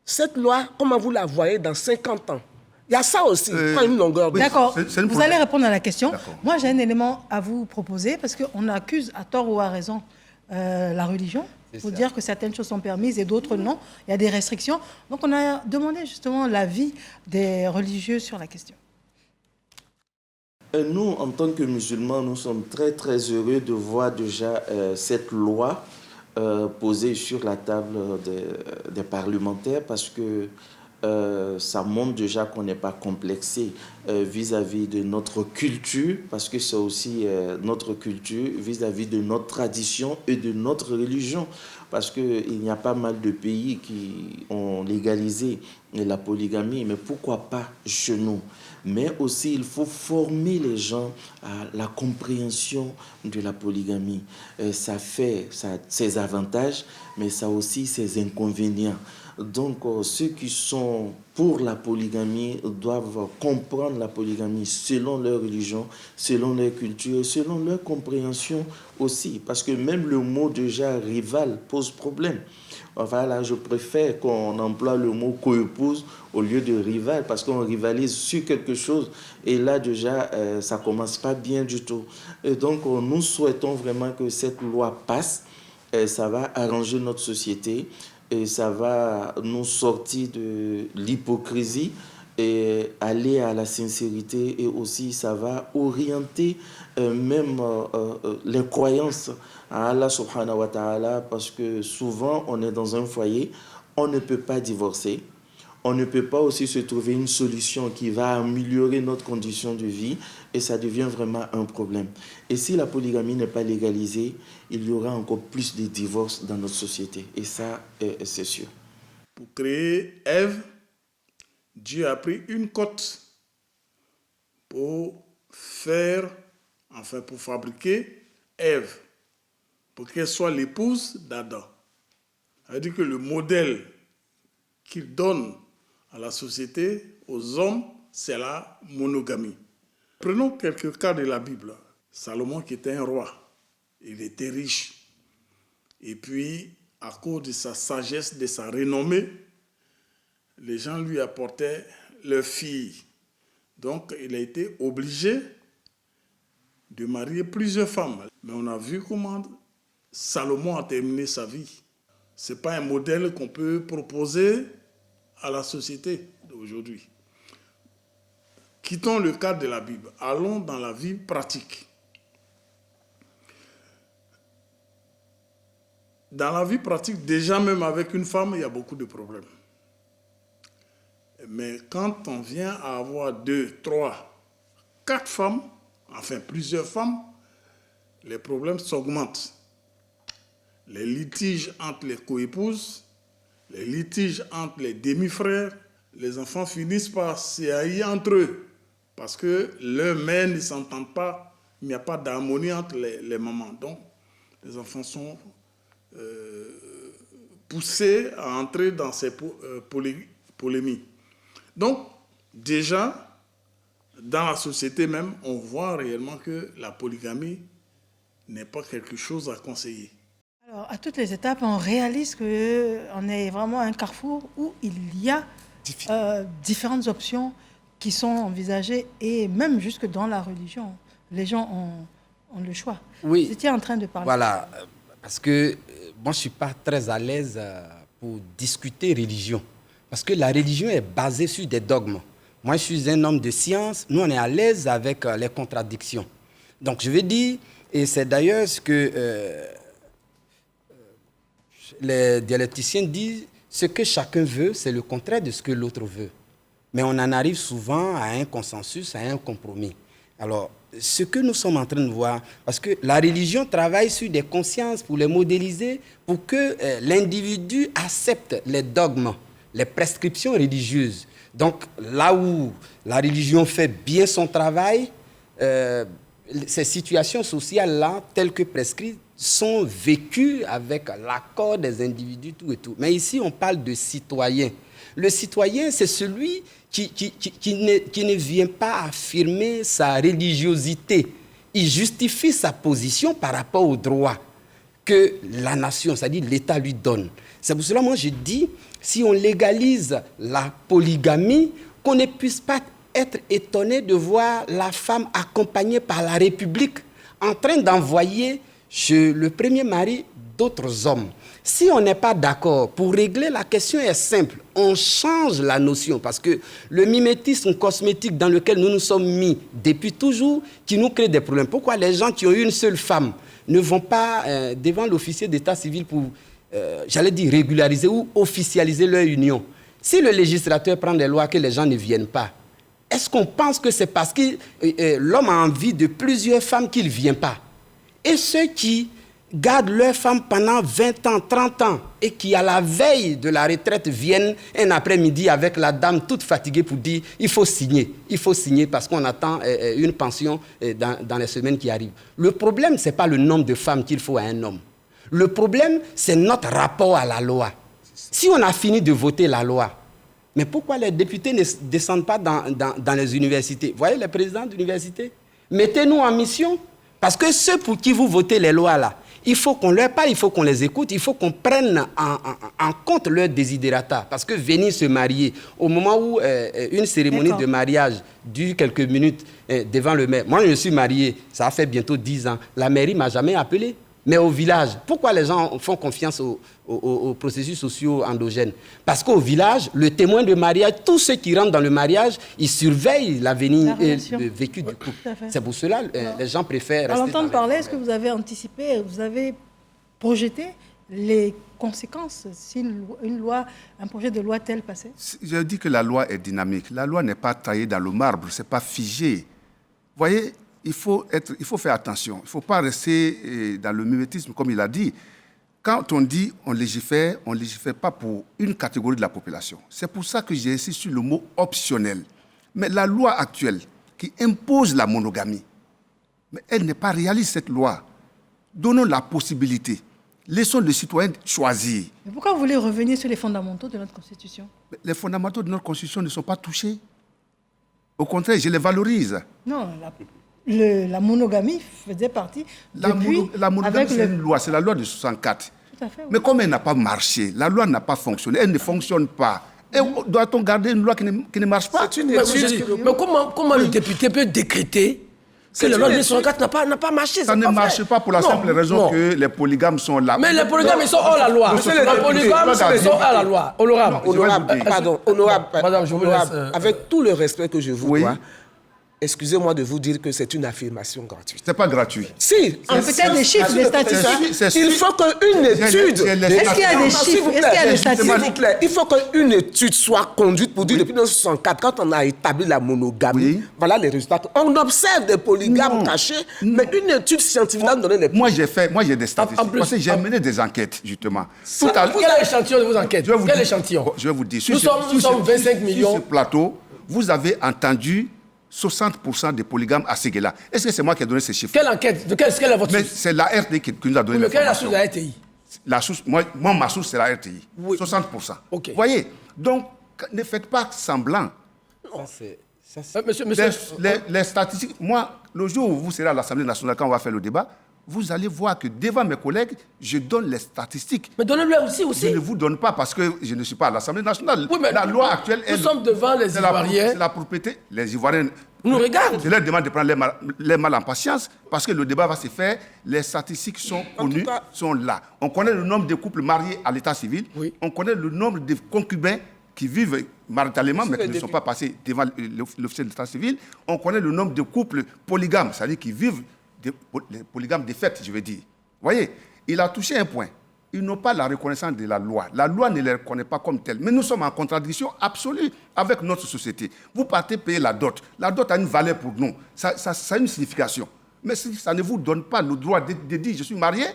cette loi, comment vous la voyez dans 50 ans? Il y a ça aussi, pas une longueur de... D'accord, vous allez répondre à la question. Moi, j'ai un élément à vous proposer, parce qu'on accuse, à tort ou à raison, la religion. Pour dire que certaines choses sont permises et d'autres non. Il y a des restrictions. Donc, on a demandé justement l'avis des religieux sur la question. Nous, en tant que musulmans, nous sommes très, très heureux de voir déjà cette loi posée sur la table des parlementaires parce que ça montre déjà qu'on n'est pas complexé vis-à-vis de notre culture, parce que c'est aussi notre culture vis-à-vis de notre tradition et de notre religion, parce qu'il y a pas mal de pays qui ont légalisé la polygamie, mais pourquoi pas chez nous? Mais aussi, il faut former les gens à la compréhension de la polygamie. Ça a ses avantages, mais ça a aussi ses inconvénients. Donc, ceux qui sont pour la polygamie doivent comprendre la polygamie selon leur religion, selon leur culture, selon leur compréhension aussi. Parce que même le mot déjà rival pose problème. Enfin, là, je préfère qu'on emploie le mot coépouse au lieu de rival, parce qu'on rivalise sur quelque chose. Et là, déjà, ça ne commence pas bien du tout. Et donc, nous souhaitons vraiment que cette loi passe. Ça va arranger notre société. Et ça va nous sortir de l'hypocrisie et aller à la sincérité. Et aussi, ça va orienter même les croyances à Allah subhanahu wa ta'ala, parce que souvent, on est dans un foyer, on ne peut pas divorcer. On ne peut pas aussi se trouver une solution qui va améliorer notre condition de vie et ça devient vraiment un problème. Et si la polygamie n'est pas légalisée, il y aura encore plus de divorces dans notre société. Et ça, c'est sûr. Pour créer Ève, Dieu a pris une côte pour fabriquer Ève, pour qu'elle soit l'épouse d'Adam. Ça veut dire que le modèle qu'il donne à la société, aux hommes, c'est la monogamie. Prenons quelques cas de la Bible. Salomon qui était un roi, il était riche. Et puis, à cause de sa sagesse, de sa renommée, les gens lui apportaient leurs filles. Donc, il a été obligé de marier plusieurs femmes. Mais on a vu comment Salomon a terminé sa vie. Ce n'est pas un modèle qu'on peut proposer à la société d'aujourd'hui. Quittons le cadre de la Bible. Allons dans la vie pratique. Dans la vie pratique, déjà même avec une femme, il y a beaucoup de problèmes. Mais quand on vient à avoir 2, 3, 4 femmes, enfin plusieurs femmes, les problèmes s'augmentent. Les litiges entre les coépouses les litiges entre les demi-frères, les enfants finissent par s'haïr entre eux. Parce que leurs mères ne s'entendent pas, il n'y a pas d'harmonie entre les mamans. Donc, les enfants sont poussés à entrer dans ces polémiques. Donc, déjà, dans la société même, on voit réellement que la polygamie n'est pas quelque chose à conseiller. Alors, à toutes les étapes, on réalise qu'on est vraiment à un carrefour où il y a différentes options qui sont envisagées, et même jusque dans la religion, les gens ont le choix. Oui. Vous étiez en train de parler. Voilà, parce que moi, je ne suis pas très à l'aise pour discuter religion. Parce que la religion est basée sur des dogmes. Moi, je suis un homme de science. Nous, on est à l'aise avec les contradictions. Donc, je veux dire, et c'est d'ailleurs ce que les dialecticiens disent, ce que chacun veut, c'est le contraire de ce que l'autre veut. Mais on en arrive souvent à un consensus, à un compromis. Alors, ce que nous sommes en train de voir, parce que la religion travaille sur des consciences pour les modéliser, pour que l'individu accepte les dogmes, les prescriptions religieuses. Donc, là où la religion fait bien son travail, ces situations sociales-là, telles que prescrites, sont vécues avec l'accord des individus, tout et tout. Mais ici, on parle de citoyen. Le citoyen, c'est celui qui ne vient pas affirmer sa religiosité. Il justifie sa position par rapport aux droits que la nation, c'est-à-dire l'État, lui donne. C'est pour cela, moi, je dis, si on légalise la polygamie, qu'on ne puisse pas être étonné de voir la femme accompagnée par la République en train d'envoyer chez le premier mari d'autres hommes. Si on n'est pas d'accord, pour régler la question est simple. On change la notion parce que le mimétisme cosmétique dans lequel nous nous sommes mis depuis toujours, qui nous crée des problèmes. Pourquoi les gens qui ont une seule femme ne vont pas devant l'officier d'état civil pour, j'allais dire, régulariser ou officialiser leur union? Si le législateur prend des lois que les gens ne viennent pas, est-ce qu'on pense que c'est parce que l'homme a envie de plusieurs femmes qu'il ne vient pas? Et ceux qui gardent leur femme pendant 20 ans, 30 ans, et qui, à la veille de la retraite, viennent un après-midi avec la dame toute fatiguée pour dire « il faut signer parce qu'on attend une pension dans les semaines qui arrivent ». Le problème, ce n'est pas le nombre de femmes qu'il faut à un homme. Le problème, c'est notre rapport à la loi. Si on a fini de voter la loi, mais pourquoi les députés ne descendent pas dans les universités? Vous voyez les présidents d'université? Mettez-nous en mission. Parce que ceux pour qui vous votez les lois là, il faut qu'on leur parle, il faut qu'on les écoute, il faut qu'on prenne en compte leurs desiderata. Parce que venir se marier, au moment où une cérémonie de mariage dure quelques minutes devant le maire. Moi, je suis marié, ça a fait bientôt 10 ans. La mairie ne m'a jamais appelé. Mais au village, pourquoi les gens font confiance aux processus sociaux endogènes? Parce qu'au village, le témoin de mariage, tous ceux qui rentrent dans le mariage, ils surveillent l'avenir et le vécu du couple. C'est pour cela que les gens préfèrent rester. À l'entendre parler, est-ce que vous avez anticipé, vous avez projeté les conséquences si un projet de loi tel passait? Je dis que la loi est dynamique. La loi n'est pas taillée dans le marbre, ce n'est pas figé. Vous voyez, il faut faire attention. Il ne faut pas rester dans le mimétisme, comme il a dit. Quand on dit on ne légifère pas pour une catégorie de la population. C'est pour ça que j'ai insisté sur le mot optionnel. Mais la loi actuelle qui impose la monogamie, mais elle n'est pas réaliste, cette loi. Donnons la possibilité. Laissons le citoyen choisir. Mais pourquoi vous voulez revenir sur les fondamentaux de notre Constitution? Les fondamentaux de notre Constitution ne sont pas touchés. Au contraire, je les valorise. Non, la monogamie faisait partie depuis... La monogamie, c'est une loi, c'est la loi de 64. Tout à fait, oui. Mais comme elle n'a pas marché, la loi n'a pas fonctionné, elle ne fonctionne pas. Et doit-on garder une loi qui ne marche pas? Mais comment le député peut décréter que la loi de 64 n'a pas marché? Ça ne marche pas pour la simple raison que les polygames sont là. Mais les polygames, ils sont hors la loi. Les polygames, ils sont hors la loi. Honorable, avec tout le respect que je vous dois, excusez-moi de vous dire que c'est une affirmation gratuite. C'est pas gratuit. Si. Peut-être des chiffres, des statistiques. Il faut qu'une étude... Est-ce qu'il y a des chiffres? Est-ce qu'il y a des statistiques? S'il vous plaît, il faut qu'une étude soit conduite pour dire depuis 1964, quand on a établi la monogamie, voilà les résultats. On observe des polygames cachés, mais une étude scientifique va nous donner les... Moi, j'ai des statistiques. Parce que j'ai mené des enquêtes, justement. Quel est l'échantillon de vos enquêtes? Quel échantillon? Je vais vous dire. Nous sommes 25 millions. Sur ce plateau, vous avez entendu 60% des polygames à Séguéla. Est-ce que c'est moi qui ai donné ces chiffres? Quelle enquête? Quelle est votre source? C'est la RTI qui nous a donné l'information. Quelle est la source de la RTI? La source, moi, ma source, c'est la RTI. Oui. 60%. Okay. Vous voyez? Donc, ne faites pas semblant. Monsieur. Les statistiques, moi, le jour où vous serez à l'Assemblée nationale, quand on va faire le débat, vous allez voir que devant mes collègues, je donne les statistiques. Mais donnez-le aussi. Je ne vous donne pas parce que je ne suis pas à l'Assemblée nationale. Oui, mais la loi actuelle... Nous sommes devant les Ivoiriens. C'est la propriété. Les Ivoiriens... Nous regardent. Je leur demande de prendre les mal en patience parce que le débat va se faire. Les statistiques sont connues, sont là. On connaît le nombre de couples mariés à l'état civil. Oui. On connaît le nombre de concubins qui vivent maritalement, mais qui ne sont pas passés devant l'officier de l'état civil. On connaît le nombre de couples polygames, c'est-à-dire qui vivent les polygames de fait, je veux dire. Vous voyez, il a touché un point. Ils n'ont pas la reconnaissance de la loi. La loi ne les reconnaît pas comme telle. Mais nous sommes en contradiction absolue avec notre société. Vous partez payer la dot. La dot a une valeur pour nous. Ça a une signification. Mais ça ne vous donne pas le droit de dire je suis marié.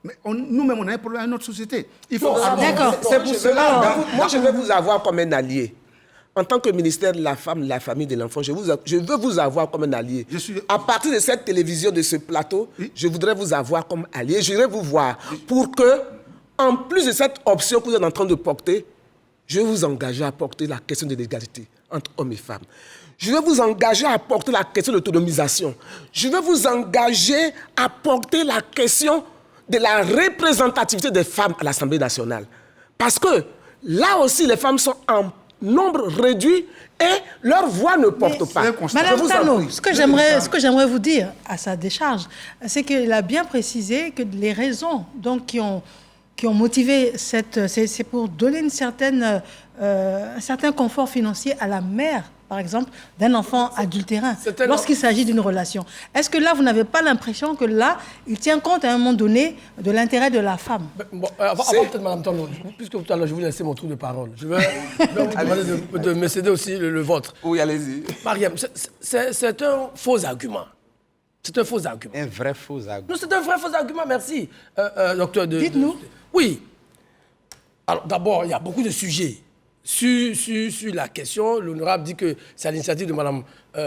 Mais nous-mêmes, on a un problème dans notre société. Il faut... D'accord. C'est pour cela. Moi, je veux vous avoir comme un allié. En tant que ministère de la Femme, de la Famille, de l'Enfant, je veux vous avoir comme un allié. À partir de cette télévision, de ce plateau, je voudrais vous avoir comme allié. J'irai vous voir pour que, en plus de cette option que vous êtes en train de porter, je vais vous engager à porter la question de l'égalité entre hommes et femmes. Je vais vous engager à porter la question de l'autonomisation. Je vais vous engager à porter la question de la représentativité des femmes à l'Assemblée nationale. Parce que là aussi, les femmes sont en nombre réduit et leur voix ne porte pas. Madame Tano, ce que j'aimerais vous dire à sa décharge, c'est qu'il a bien précisé que les raisons donc, qui ont motivé c'est pour donner un certain confort financier à la mère, par exemple, d'un enfant adultérin, lorsqu'il s'agit d'une relation. Est-ce que là, vous n'avez pas l'impression que là, il tient compte à un moment donné de l'intérêt de la femme? Avant peut-être, Madame Tano, puisque tout à l'heure, je vous laisser mon tour de parole. Je vais vous demander de me céder aussi le vôtre. Oui, allez-y. Mariam, c'est un faux argument. C'est un faux argument. Un vrai faux argument. Non, c'est un vrai faux argument, merci. Docteur Dites-nous. Oui. Alors, d'abord, il y a beaucoup de sujets. Sur la question, l'honorable dit que c'est à l'initiative de Mme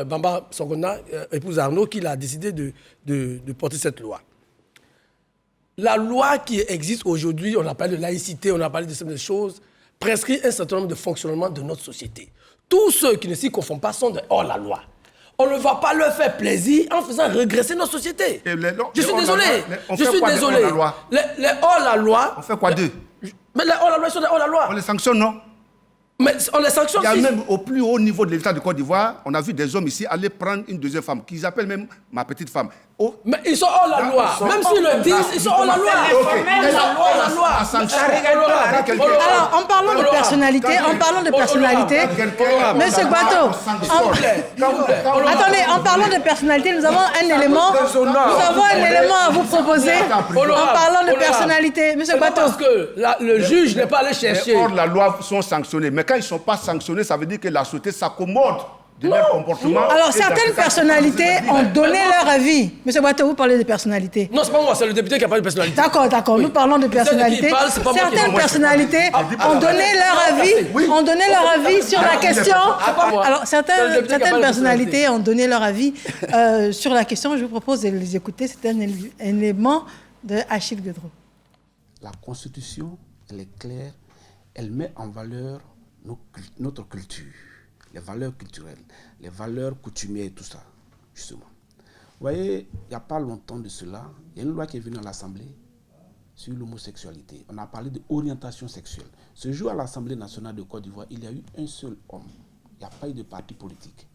Bamba Songona, épouse Arnaud, qu'il a décidé de porter cette loi. La loi qui existe aujourd'hui, on a parlé de laïcité, on a parlé de certaines choses, prescrit un certain nombre de fonctionnements de notre société. Tous ceux qui ne s'y conforment pas sont hors la loi. On ne va pas leur faire plaisir en faisant régresser notre société. Je suis désolé. Je suis désolé. Les hors-la-loi... On fait quoi d'eux? Mais les hors-la-loi sont des hors-la-loi. On les sanctionne, non? Mais on les sanctionne. Il y a même au plus haut niveau de l'État de Côte d'Ivoire, on a vu des hommes ici aller prendre une deuxième femme, qu'ils appellent même ma petite femme. Mais ils sont hors la loi. Même s'ils le disent, ils sont hors la loi. Ils sont hors la loi. Alors, en parlant de personnalité, Monsieur Gbato, attendez, en parlant de personnalité, nous avons un élément à vous proposer. En parlant de personnalité, Monsieur Gbato. Parce que le juge n'est pas allé chercher. Hors la loi sont sanctionnés. Mais quand ils ne sont pas sanctionnés, ça veut dire que la société s'accommode de leur comportement. Alors, certaines personnalités ont donné leur avis. Monsieur Gbato, vous parlez de personnalité. Non, c'est pas moi, c'est le député qui a parlé de personnalité. D'accord, oui. Nous parlons de personnalité. Certaines personnalités ont donné leur avis sur la question. Alors, certaines personnalités ont donné leur avis sur la question. Je vous propose de les écouter. C'est un élément de Achille Godreau. La Constitution, elle est claire. Elle met en valeur notre culture. Les valeurs culturelles, les valeurs coutumières et tout ça, justement. Vous voyez, il n'y a pas longtemps de cela, il y a une loi qui est venue à l'Assemblée sur l'homosexualité. On a parlé d'orientation sexuelle. Ce jour, à l'Assemblée nationale de Côte d'Ivoire, il y a eu un seul homme. Il n'y a pas eu de parti politique.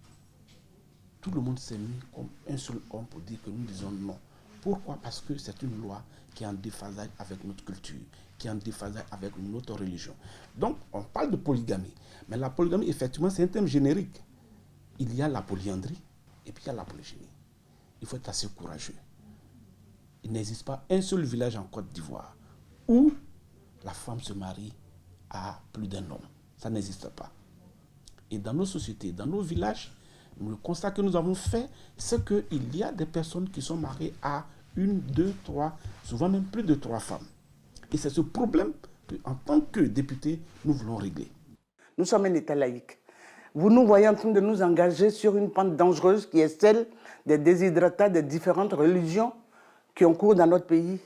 Tout le monde s'est mis comme un seul homme pour dire que nous disons non. Pourquoi? Parce que c'est une loi qui est en déphasage avec notre culture, qui est en déphasage avec notre religion. Donc, on parle de polygamie. Mais la polygamie, effectivement, c'est un thème générique. Il y a la polyandrie, Et puis il y a la polygynie. Il faut être assez courageux. Il n'existe pas un seul village en Côte d'Ivoire où la femme se marie à plus d'un homme. Ça n'existe pas. Et dans nos sociétés, dans nos villages, le constat que nous avons fait, c'est qu'il y a des personnes qui sont mariées à 1, 2, 3, souvent même plus de 3 femmes. Et c'est ce problème qu'en tant que député, nous voulons régler. Nous sommes un État laïque. Vous nous voyez en train de nous engager sur une pente dangereuse qui est celle des déshydratats des différentes religions qui ont cours dans notre pays.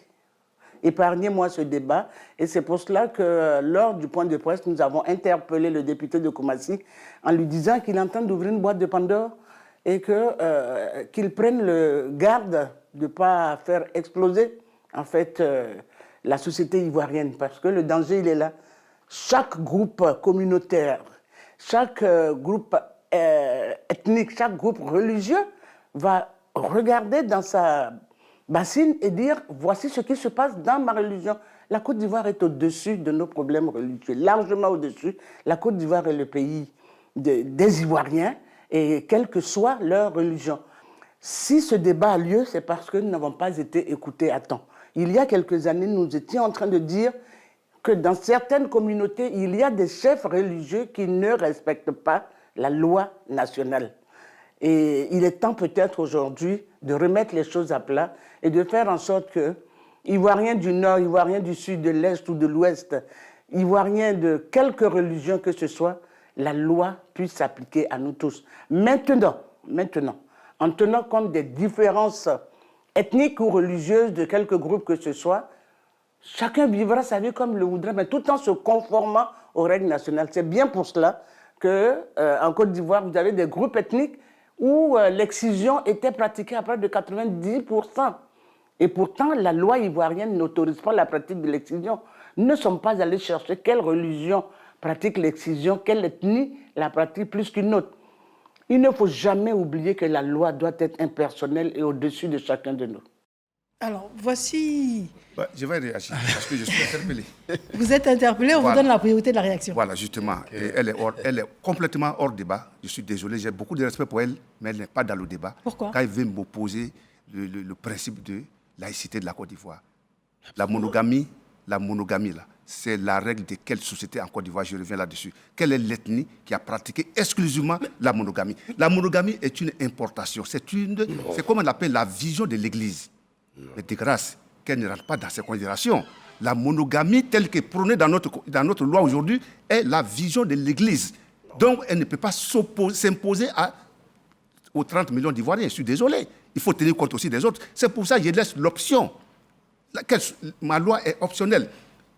Épargnez-moi ce débat. Et c'est pour cela que lors du point de presse, nous avons interpellé le député de Koumassi en lui disant qu'il est en train d'ouvrir une boîte de Pandore et qu'il prenne le garde de ne pas faire exploser en fait la société ivoirienne, parce que le danger il est là. Chaque groupe communautaire, chaque groupe ethnique, chaque groupe religieux va regarder dans sa bassine et dire voici ce qui se passe dans ma religion. La Côte d'Ivoire est au-dessus de nos problèmes religieux, largement au-dessus. La Côte d'Ivoire est le pays des Ivoiriens et quelle que soit leur religion. Si ce débat a lieu, c'est parce que nous n'avons pas été écoutés à temps. Il y a quelques années, nous étions en train de dire que dans certaines communautés, il y a des chefs religieux qui ne respectent pas la loi nationale. Et il est temps peut-être aujourd'hui de remettre les choses à plat et de faire en sorte que Ivoiriens du Nord, Ivoiriens du Sud, de l'Est ou de l'Ouest, Ivoiriens de quelque religion que ce soit, la loi puisse s'appliquer à nous tous. Maintenant, en tenant compte des différences ethniques ou religieuses de quelque groupe que ce soit, chacun vivra sa vie comme le voudrait, mais tout en se conformant aux règles nationales. C'est bien pour cela qu'en Côte d'Ivoire, vous avez des groupes ethniques où l'excision était pratiquée à près de 90%. Et pourtant, la loi ivoirienne n'autorise pas la pratique de l'excision. Nous ne sommes pas allés chercher quelle religion pratique l'excision, quelle ethnie la pratique plus qu'une autre. Il ne faut jamais oublier que la loi doit être impersonnelle et au-dessus de chacun de nous. Alors, voici... Je vais réagir parce que je suis interpellé. Vous êtes interpellé, on vous donne la priorité de la réaction. Voilà, justement. Et elle est complètement hors débat. Je suis désolé, j'ai beaucoup de respect pour elle, mais elle n'est pas dans le débat. Pourquoi? Quand elle veut m'opposer le principe de laïcité de la Côte d'Ivoire. La monogamie, là, c'est la règle de quelle société en Côte d'Ivoire? Je reviens là-dessus. Quelle est l'ethnie qui a pratiqué exclusivement la monogamie? La monogamie est une importation. C'est comme on l'appelle la vision de l'Église. Mais de grâce, qu'elle ne rentre pas dans ces considérations. La monogamie telle qu'elle est prônée dans notre loi aujourd'hui est la vision de l'Église. Donc, elle ne peut pas s'imposer aux 30 millions d'Ivoiriens. Je suis désolé. Il faut tenir compte aussi des autres. C'est pour ça que je laisse l'option. Ma loi est optionnelle.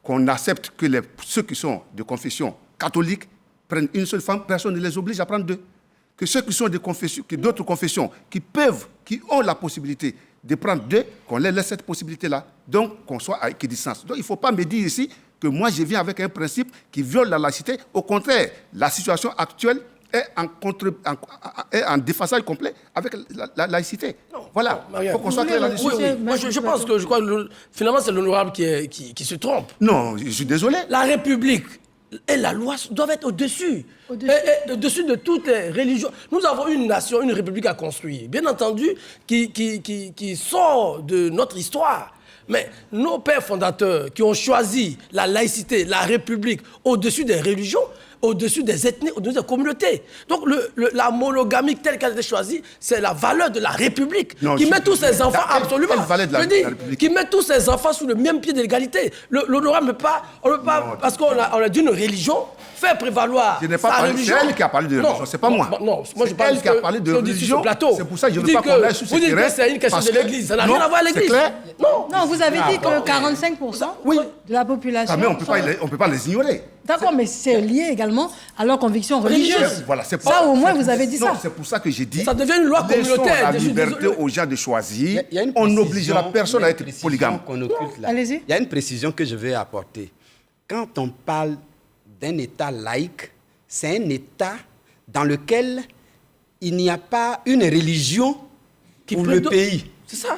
Qu'on accepte que ceux qui sont de confession catholique prennent une seule femme, personne ne les oblige à prendre 2. Que ceux qui sont d'autres confessions, qui ont la possibilité de prendre 2, qu'on les laisse cette possibilité-là. Donc, qu'on soit à équidistance. Donc, il ne faut pas me dire ici que moi, je viens avec un principe qui viole la laïcité. Au contraire, la situation actuelle est en déphasage complet avec la laïcité. Non, voilà, il faut qu'on soit clair là-dessus. Oui. Moi, je pense que finalement, c'est l'honorable qui se trompe. Non, je suis désolé. La République et la loi doivent être au-dessus. Au-dessus de toutes les religions. Nous avons une nation, une république à construire, bien entendu, qui sort de notre histoire. Mais nos pères fondateurs qui ont choisi la laïcité, la république, au-dessus des religions, au-dessus des ethnies, au-dessus des communautés. Donc la monogamie telle qu'elle a été choisie, c'est la valeur de la République qui met tous ses enfants absolument. Qui met tous ses enfants sous le même pied d'égalité. L'honorable ne peut pas, parce qu'on a d'une religion, faire prévaloir sa religion. C'est elle qui a parlé de religion, c'est pas moi. Non, moi je parle elle qui a parlé de religion. C'est pour ça que je ne veux pas qu'on aille sur ce terrain. Vous dites que c'est une question de l'Église, ça n'a rien à voir avec l'Église. Non, vous avez dit que 45% de la population... Mais on ne peut pas les ignorer. D'accord, mais c'est lié également à leurs convictions religieuses. Voilà, ça, au moins, vous avez dit ça. C'est pour ça que j'ai dit... Ça devient une loi communautaire. La liberté aux gens de choisir. On n'obligera personne à être polygame. Allez-y. Il y a une précision que je vais apporter. Quand on parle d'un État laïque, c'est un État dans lequel il n'y a pas une religion pour le pays. C'est ça.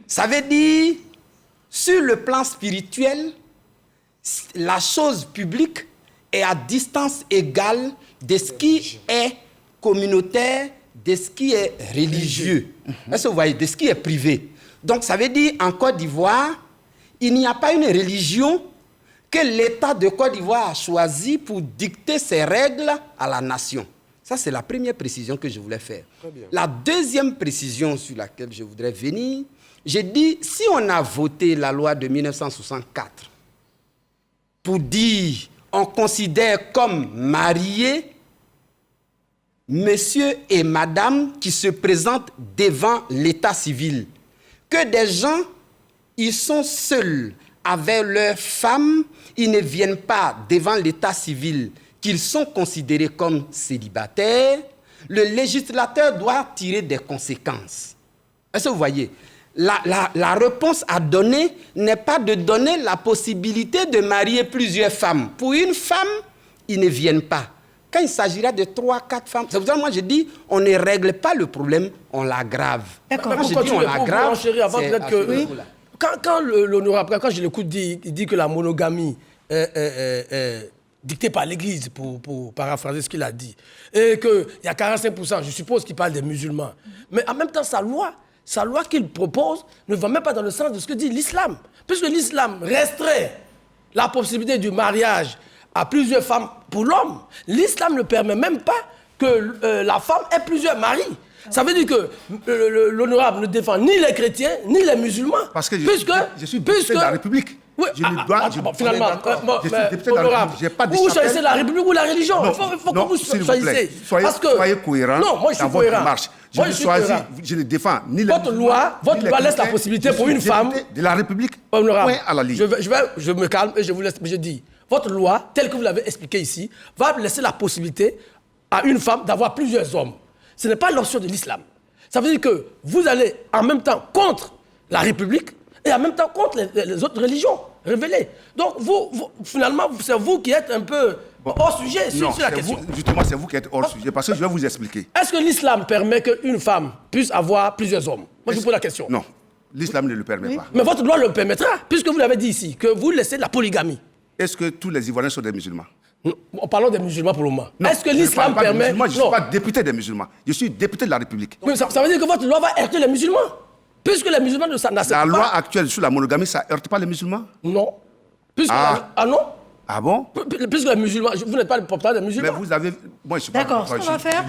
Ça veut dire, sur le plan spirituel, la chose publique est à distance égale de ce qui est communautaire de ce qui est religieux. Est-ce que vous voyez? De ce qui est privé. Donc, ça veut dire, en Côte d'Ivoire, il n'y a pas une religion que l'État de Côte d'Ivoire a choisi pour dicter ses règles à la nation. Ça, c'est la première précision que je voulais faire. La deuxième précision sur laquelle je voudrais venir, j'ai dit, si on a voté la loi de 1964 pour dire, on considère comme mariés monsieur et madame qui se présentent devant l'état civil, que des gens, ils sont seuls avec leurs femmes, ils ne viennent pas devant l'état civil, qu'ils sont considérés comme célibataires, le législateur doit tirer des conséquences. Est-ce que vous voyez? La réponse à donner n'est pas de donner la possibilité de marier plusieurs femmes. Pour une femme, ils ne viennent pas. Quand il s'agira de 3, 4 femmes, c'est pour ça que moi je dis, on ne règle pas le problème, on l'aggrave. D'accord. Quand je dis on l'aggrave, quand l'honorable, quand je l'écoute dire, il dit que la monogamie est dictée par l'Église, pour paraphraser ce qu'il a dit, et qu'il y a 45%, je suppose qu'il parle des musulmans. Mais en même temps, sa loi qu'il propose ne va même pas dans le sens de ce que dit l'islam. Puisque l'islam restreint la possibilité du mariage à plusieurs femmes pour l'homme, l'islam ne permet même pas que la femme ait plusieurs maris. Ça veut dire que l'honorable ne défend ni les chrétiens, ni les musulmans. Parce que je suis député de la République. Oui, je ne dois... finalement, je suis député de la République. J'ai pas de vous choisissez la République ou la religion. Non, il faut que vous choisissez. Soyez cohérent dans votre démarche. Moi, je suis cohérent. Je ne défends ni les votre loi laisse la possibilité pour une femme... de la République, honorable, point à la ligne. Je me calme et je vous laisse. Je dis, votre loi, telle que vous l'avez expliquée ici, va laisser la possibilité à une femme d'avoir plusieurs hommes. Ce n'est pas l'option de l'islam. Ça veut dire que vous allez en même temps contre la République et en même temps contre les autres religions révélées. Donc, finalement, c'est vous qui êtes un peu hors sujet sur la question. Justement, c'est vous qui êtes hors sujet, parce que je vais vous expliquer. Est-ce que l'islam permet qu'une femme puisse avoir plusieurs hommes? Moi, je vous pose la question. Non, l'islam ne le permet pas. Mais votre loi le permettra, puisque vous l'avez dit ici, que vous laissez la polygamie. Est-ce que tous les Ivoiriens sont des musulmans? Parlons des musulmans pour le moment. Est-ce que l'islam permet... Moi, je ne suis pas député des musulmans. Je suis député de la République. Mais ça veut dire que votre loi va heurter les musulmans? Puisque les musulmans ne s'acceptent pas... La loi actuelle sur la monogamie, ça ne heurte pas les musulmans? Non. Ah non? Ah bon? Puisque les musulmans... Vous n'êtes pas le porte-parole des musulmans. Mais vous avez... Moi, je D'accord, ce qu'on va faire...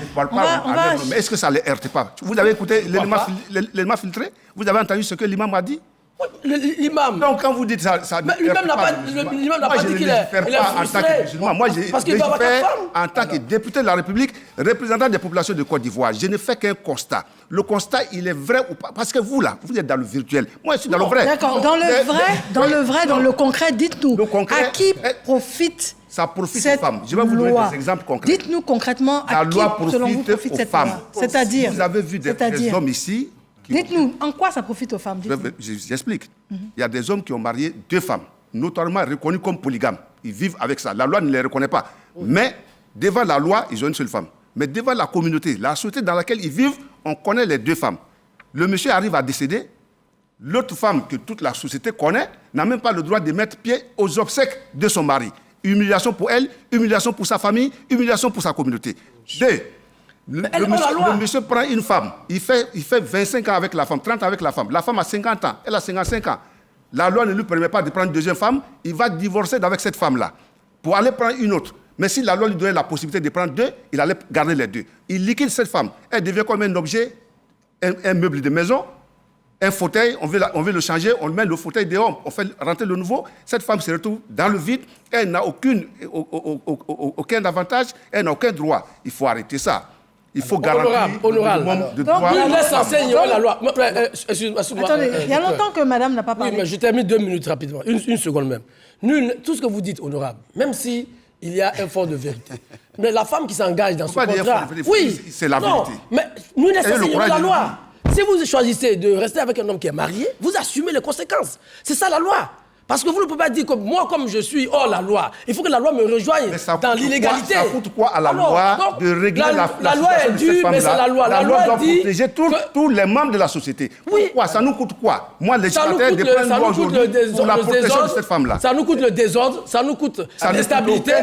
Mais est-ce que ça ne les heurte pas? Vous avez écouté l'élément filtré? Vous avez entendu ce que l'imam a dit? L'imam. Donc quand vous dites ça, l'imam n'a pas dit qu'il est frustré. Moi, je légifère en tant que député de la République, représentant des populations de Côte d'Ivoire. Je ne fais qu'un constat. Le constat, il est vrai ou pas? Parce que vous, là, vous êtes dans le virtuel. Moi, je suis dans le vrai. D'accord. Dans le concret, dites-nous, à qui profite ça profite aux femmes. Je vais vous donner des exemples concrets. Dites-nous concrètement à qui, selon vous, profite cette loi. C'est-à-dire... Vous avez vu des hommes ici... Dites-nous, en quoi ça profite aux femmes? J'explique. Il y a des hommes qui ont marié 2 femmes, notoirement reconnues comme polygames. Ils vivent avec ça. La loi ne les reconnaît pas. Mais devant la loi, ils ont une seule femme. Mais devant la communauté, la société dans laquelle ils vivent, on connaît les 2 femmes. Le monsieur arrive à décéder. L'autre femme que toute la société connaît n'a même pas le droit de mettre pied aux obsèques de son mari. Humiliation pour elle, humiliation pour sa famille, humiliation pour sa communauté. Le monsieur prend une femme, il fait 25 ans avec la femme, 30 ans avec la femme. La femme a 50 ans, elle a 55 ans. La loi ne lui permet pas de prendre une deuxième femme, il va divorcer avec cette femme-là pour aller prendre une autre. Mais si la loi lui donnait la possibilité de prendre 2, il allait garder les 2. Il liquide cette femme. Elle devient comme un objet, un meuble de maison, un fauteuil, on veut le changer, on met le fauteuil dehors, on fait rentrer le nouveau. Cette femme se retrouve dans le vide, elle n'a aucun avantage, elle n'a aucun droit. Il faut arrêter ça. Il faut garantir le minimum de droits. Il laisse enseigner la loi. Attendez, il y a longtemps que madame n'a pas parlé. Oui, mais je termine 2 minutes rapidement. Une seconde même. Tout ce que vous dites, honorable, même si il y a un fond de vérité. Mais la femme qui s'engage dans ce contrat... Oui, c'est la vérité. Mais nous laissons enseigner la loi. Si vous choisissez de rester avec un homme qui est marié, vous assumez les conséquences. C'est ça la loi. Parce que vous ne pouvez pas dire que moi, comme je suis hors la loi, il faut que la loi me rejoigne dans l'illégalité. Ça coûte quoi à la loi de régler la loi est due, mais c'est la loi. La loi doit dit protéger tous les membres de la société. Oui. Pourquoi? Ça nous coûte quoi? Moi, législateur dépend de loi aujourd'hui pour la protection de cette femme-là. Ça nous coûte le désordre, ça nous coûte l'instabilité.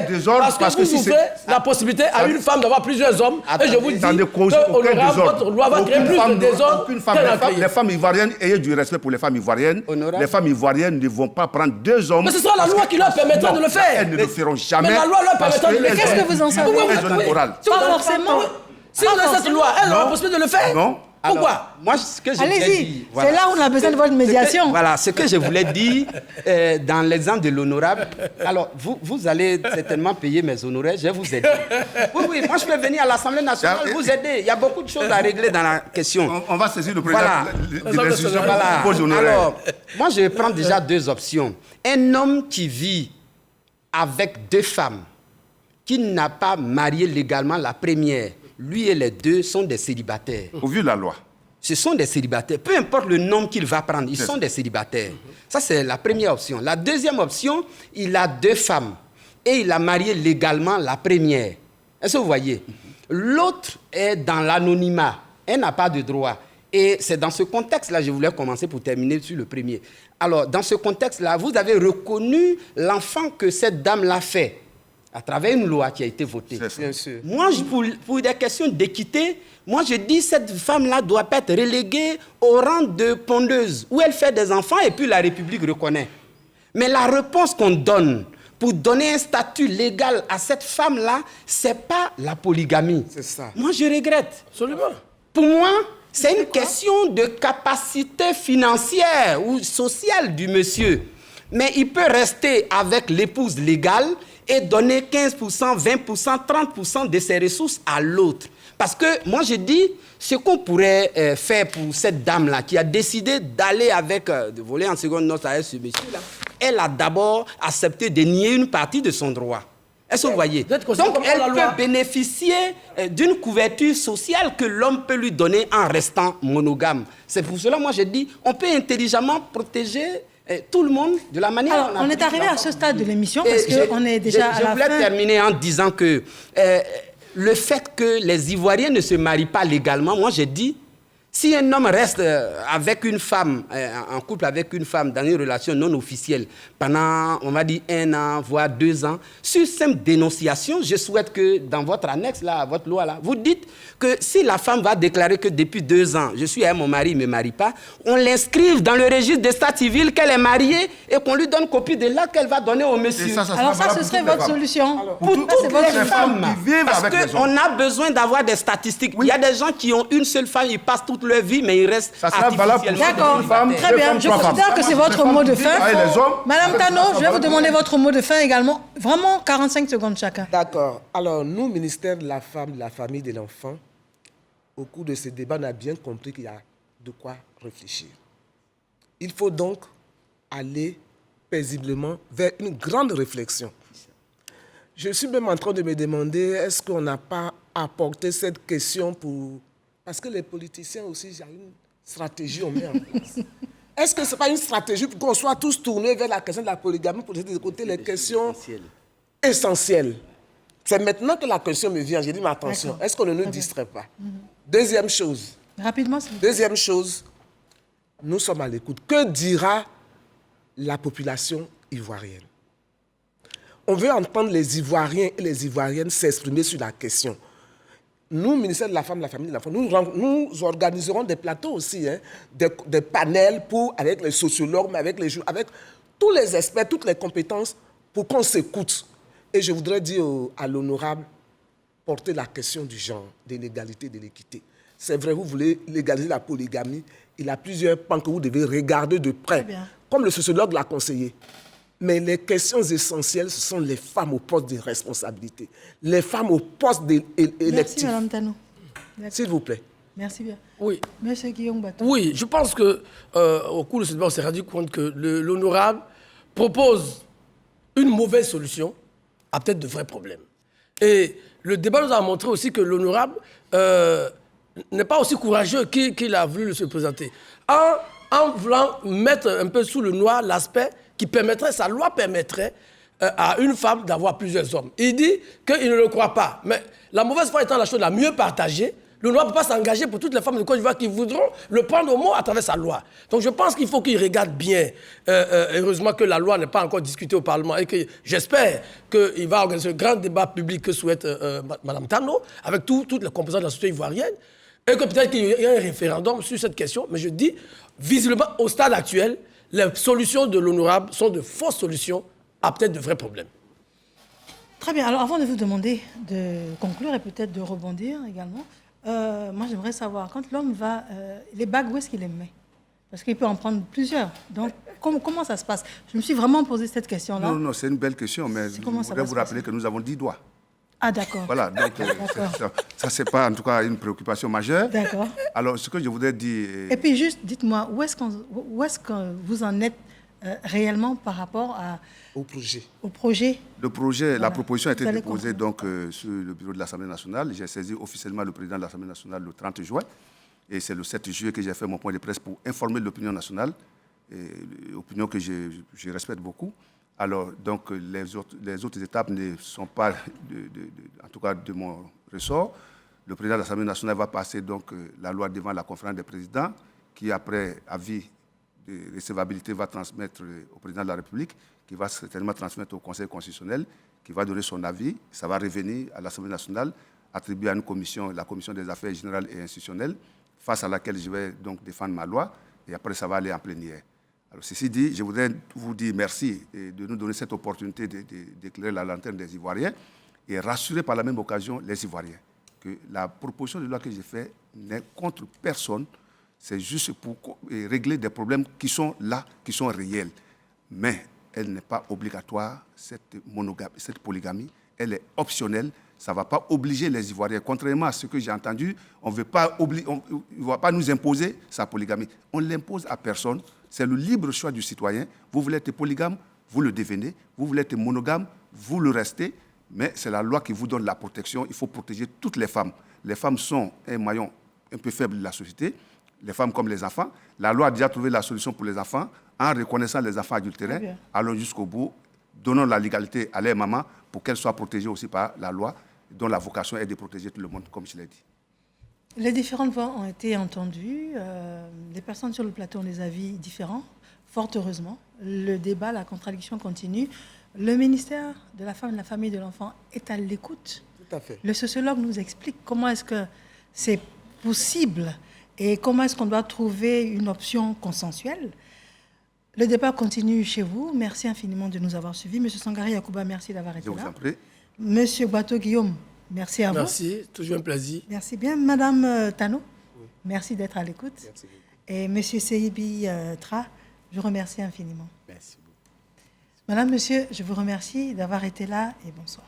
Parce que vous ouvrez la possibilité à une femme d'avoir plusieurs hommes. Et je vous dis que votre loi va créer plus de désordre. Les femmes ivoiriennes, ayez du respect pour les femmes ivoiriennes. Les femmes ivoiriennes ne vont pas prendre 2 hommes. Mais ce sera la loi qui leur permettra de le faire. Elles ne le feront jamais. Mais la loi leur permettra de le faire. Qu'est-ce que vous en savez? Pas forcément. Si vous avez cette loi, elle aura la possibilité de le faire. Non. Pourquoi? Alors, moi, ce que je voulais Allez-y, dire, c'est là où on a besoin de votre médiation. Voilà, ce que je voulais dire dans l'exemple de l'honorable. Alors, vous allez certainement payer mes honoraires, je vais vous aider. Oui, moi je peux venir à l'Assemblée nationale vous aider. Il y a beaucoup de choses à régler dans la question. On va saisir le président de l'institution. Alors, moi je vais prendre déjà 2 options. Un homme qui vit avec 2 femmes, qui n'a pas marié légalement la première, lui et les 2 sont des célibataires. Au vu de la loi. Ce sont des célibataires. Peu importe le nom qu'il va prendre, ils sont des célibataires. Ça, c'est la première option. La deuxième option, il a 2 femmes. Et il a marié légalement la première. Est-ce que vous voyez? L'autre est dans l'anonymat. Elle n'a pas de droit. Et c'est dans ce contexte-là, je voulais commencer pour terminer sur le premier. Alors, dans ce contexte-là, vous avez reconnu l'enfant que cette dame l'a fait à travers une loi qui a été votée. Bien sûr. Moi, pour des questions d'équité, moi je dis que cette femme-là doit pas être reléguée au rang de pondeuse, où elle fait des enfants et puis la République reconnaît. Mais la réponse qu'on donne pour donner un statut légal à cette femme-là, c'est pas la polygamie. C'est ça. Moi, je regrette. Absolument. Pour moi, c'est une question de capacité financière ou sociale du monsieur. Mais il peut rester avec l'épouse légale et donner 15%, 20%, 30% de ses ressources à l'autre. Parce que moi, je dis, ce qu'on pourrait faire pour cette dame-là qui a décidé d'aller avec, de voler en seconde noce avec ce monsieur-là, elle a d'abord accepté de nier une partie de son droit. Est-ce que vous voyez? Donc, elle peut bénéficier d'une couverture sociale que l'homme peut lui donner en restant monogame. C'est pour cela, moi, je dis, on peut intelligemment protéger tout le monde de la manière... Alors, on est arrivé à ce stade de l'émission parce qu'on est déjà à la fin. Je voulais terminer en disant que le fait que les Ivoiriens ne se marient pas légalement, moi, j'ai dit, si un homme reste avec une femme, en couple avec une femme dans une relation non officielle pendant, on va dire, 1 an, voire 2 ans, sur simple dénonciation, je souhaite que dans votre annexe, là, votre loi, là, vous dites que si la femme va déclarer que depuis 2 ans, je suis avec mon mari, il ne me marie pas, on l'inscrive dans le registre d'état civil qu'elle est mariée et qu'on lui donne copie de l'acte qu'elle va donner au monsieur. Alors ça, ce serait votre solution. Pour toutes les femmes, parce qu'on a besoin d'avoir des statistiques. Oui. Il y a des gens qui ont une seule femme, ils passent toute leur vie, mais ils restent artificiellement. D'accord, très bien. Je considère que c'est votre mot de fin. Madame Tano, je vais vous demander votre mot de fin également. Vraiment 45 secondes chacun. D'accord. Alors, nous, ministère de la Femme, de la Famille et de l'Enfant, au cours de ce débat, on a bien compris qu'il y a de quoi réfléchir. Il faut donc aller paisiblement vers une grande réflexion. Je suis même en train de me demander, est-ce qu'on n'a pas apporté cette question pour... Parce que les politiciens aussi, il y a une stratégie, on met en place. Est-ce que ce n'est pas une stratégie pour qu'on soit tous tournés vers la question de la polygamie pour essayer de côté les questions essentielles? C'est maintenant que la question me vient. J'ai dit, mais attention, est-ce qu'on ne nous distrait pas? Deuxième chose. Rapidement. Deuxième chose, nous sommes à l'écoute. Que dira la population ivoirienne? On veut entendre les Ivoiriens et les Ivoiriennes s'exprimer sur la question. Nous, ministère de la Femme, de la Famille et de l'Enfant, nous organiserons des plateaux aussi, hein, des panels avec les sociologues, avec tous les experts, toutes les compétences, pour qu'on s'écoute. Et je voudrais dire à l'honorable, porter la question du genre, de l'égalité, de l'équité. C'est vrai, vous voulez légaliser la polygamie, il y a plusieurs pans que vous devez regarder de près, comme le sociologue l'a conseillé. Mais les questions essentielles, ce sont les femmes au poste de responsabilité, les femmes au poste électif. Merci, Mme Tano. S'il vous plaît. Merci bien. Oui. Monsieur Guillaume Baton. Oui, je pense qu'au cours de ce débat, on s'est rendu compte que l'honorable propose une mauvaise solution à peut-être de vrais problèmes. Et le débat nous a montré aussi que l'honorable n'est pas aussi courageux qu'il a voulu se présenter. En en voulant mettre un peu sous le noir l'aspect qui permettrait, sa loi permettrait à une femme d'avoir plusieurs hommes. Il dit qu'il ne le croit pas. Mais la mauvaise foi étant la chose la mieux partagée, le noir ne peut pas s'engager pour toutes les femmes de Côte d'Ivoire qui voudront le prendre au mot à travers sa loi. Donc je pense qu'il faut qu'il regarde bien. Heureusement que la loi n'est pas encore discutée au Parlement et que j'espère qu'il va organiser un grand débat public que souhaite Mme Tano avec toutes les composantes de la société ivoirienne et que peut-être qu'il y ait un référendum sur cette question. Mais je dis, visiblement, au stade actuel, les solutions de l'honorable sont de fausses solutions à peut-être de vrais problèmes. Très bien. Alors avant de vous demander de conclure et peut-être de rebondir également, moi, j'aimerais savoir, quand l'homme va... les bagues, où est-ce qu'il les met? Parce qu'il peut en prendre plusieurs. Donc, comment ça se passe? Je me suis vraiment posé cette question-là. Non, c'est une belle question, mais je voudrais vous rappeler que nous avons 10 doigts. Ah, d'accord. Voilà, donc ça, c'est pas en tout cas une préoccupation majeure. D'accord. Alors, ce que je voudrais dire... Et puis, juste, dites-moi, où est-ce que vous en êtes réellement par rapport au projet. Au projet. Le projet, voilà. La proposition a été déposée donc, sur le bureau de l'Assemblée nationale. J'ai saisi officiellement le président de l'Assemblée nationale le 30 juin. Et c'est le 7 juillet que j'ai fait mon point de presse pour informer l'opinion nationale, opinion que je respecte beaucoup. Alors, donc, les autres étapes ne sont pas, en tout cas, de mon ressort. Le président de l'Assemblée nationale va passer donc, la loi devant la conférence des présidents, qui, après avis de recevabilité, va transmettre au président de la République, qui va certainement transmettre au Conseil constitutionnel, qui va donner son avis. Ça va revenir à l'Assemblée nationale, attribué à une commission, la commission des affaires générales et institutionnelles, face à laquelle je vais donc défendre ma loi, et après ça va aller en plénière. Alors, ceci dit, je voudrais vous dire merci de nous donner cette opportunité d'éclairer la lanterne des Ivoiriens et rassurer par la même occasion les Ivoiriens que la proposition de loi que j'ai faite n'est contre personne, c'est juste pour régler des problèmes qui sont là, qui sont réels. Mais elle n'est pas obligatoire, cette polygamie, elle est optionnelle. Ça ne va pas obliger les Ivoiriens. Contrairement à ce que j'ai entendu, on ne va pas nous imposer sa polygamie. On ne l'impose à personne. C'est le libre choix du citoyen. Vous voulez être polygame, vous le devenez. Vous voulez être monogame, vous le restez. Mais c'est la loi qui vous donne la protection. Il faut protéger toutes les femmes. Les femmes sont un maillon un peu faible de la société, les femmes comme les enfants. La loi a déjà trouvé la solution pour les enfants en reconnaissant les enfants adultérés. Allons jusqu'au bout. Donnons la légalité à leurs mamans pour qu'elles soient protégées aussi par la loi, dont la vocation est de protéger tout le monde, comme je l'ai dit. Les différentes voix ont été entendues. Les personnes sur le plateau ont des avis différents. Fort heureusement, le débat, la contradiction continue. Le ministère de la Femme, de la Famille et de l'Enfant est à l'écoute. Tout à fait. Le sociologue nous explique comment est-ce que c'est possible et comment est-ce qu'on doit trouver une option consensuelle. Le débat continue chez vous. Merci infiniment de nous avoir suivis. Monsieur Sangaré Yacouba, merci d'avoir été là. Je vous en prie. Monsieur Boato Guillaume, merci à vous. Merci, toujours un plaisir. Merci bien. Madame Tano, merci d'être à l'écoute. Et monsieur Seibi Tra, je vous remercie infiniment. Merci beaucoup. Madame, monsieur, je vous remercie d'avoir été là et bonsoir.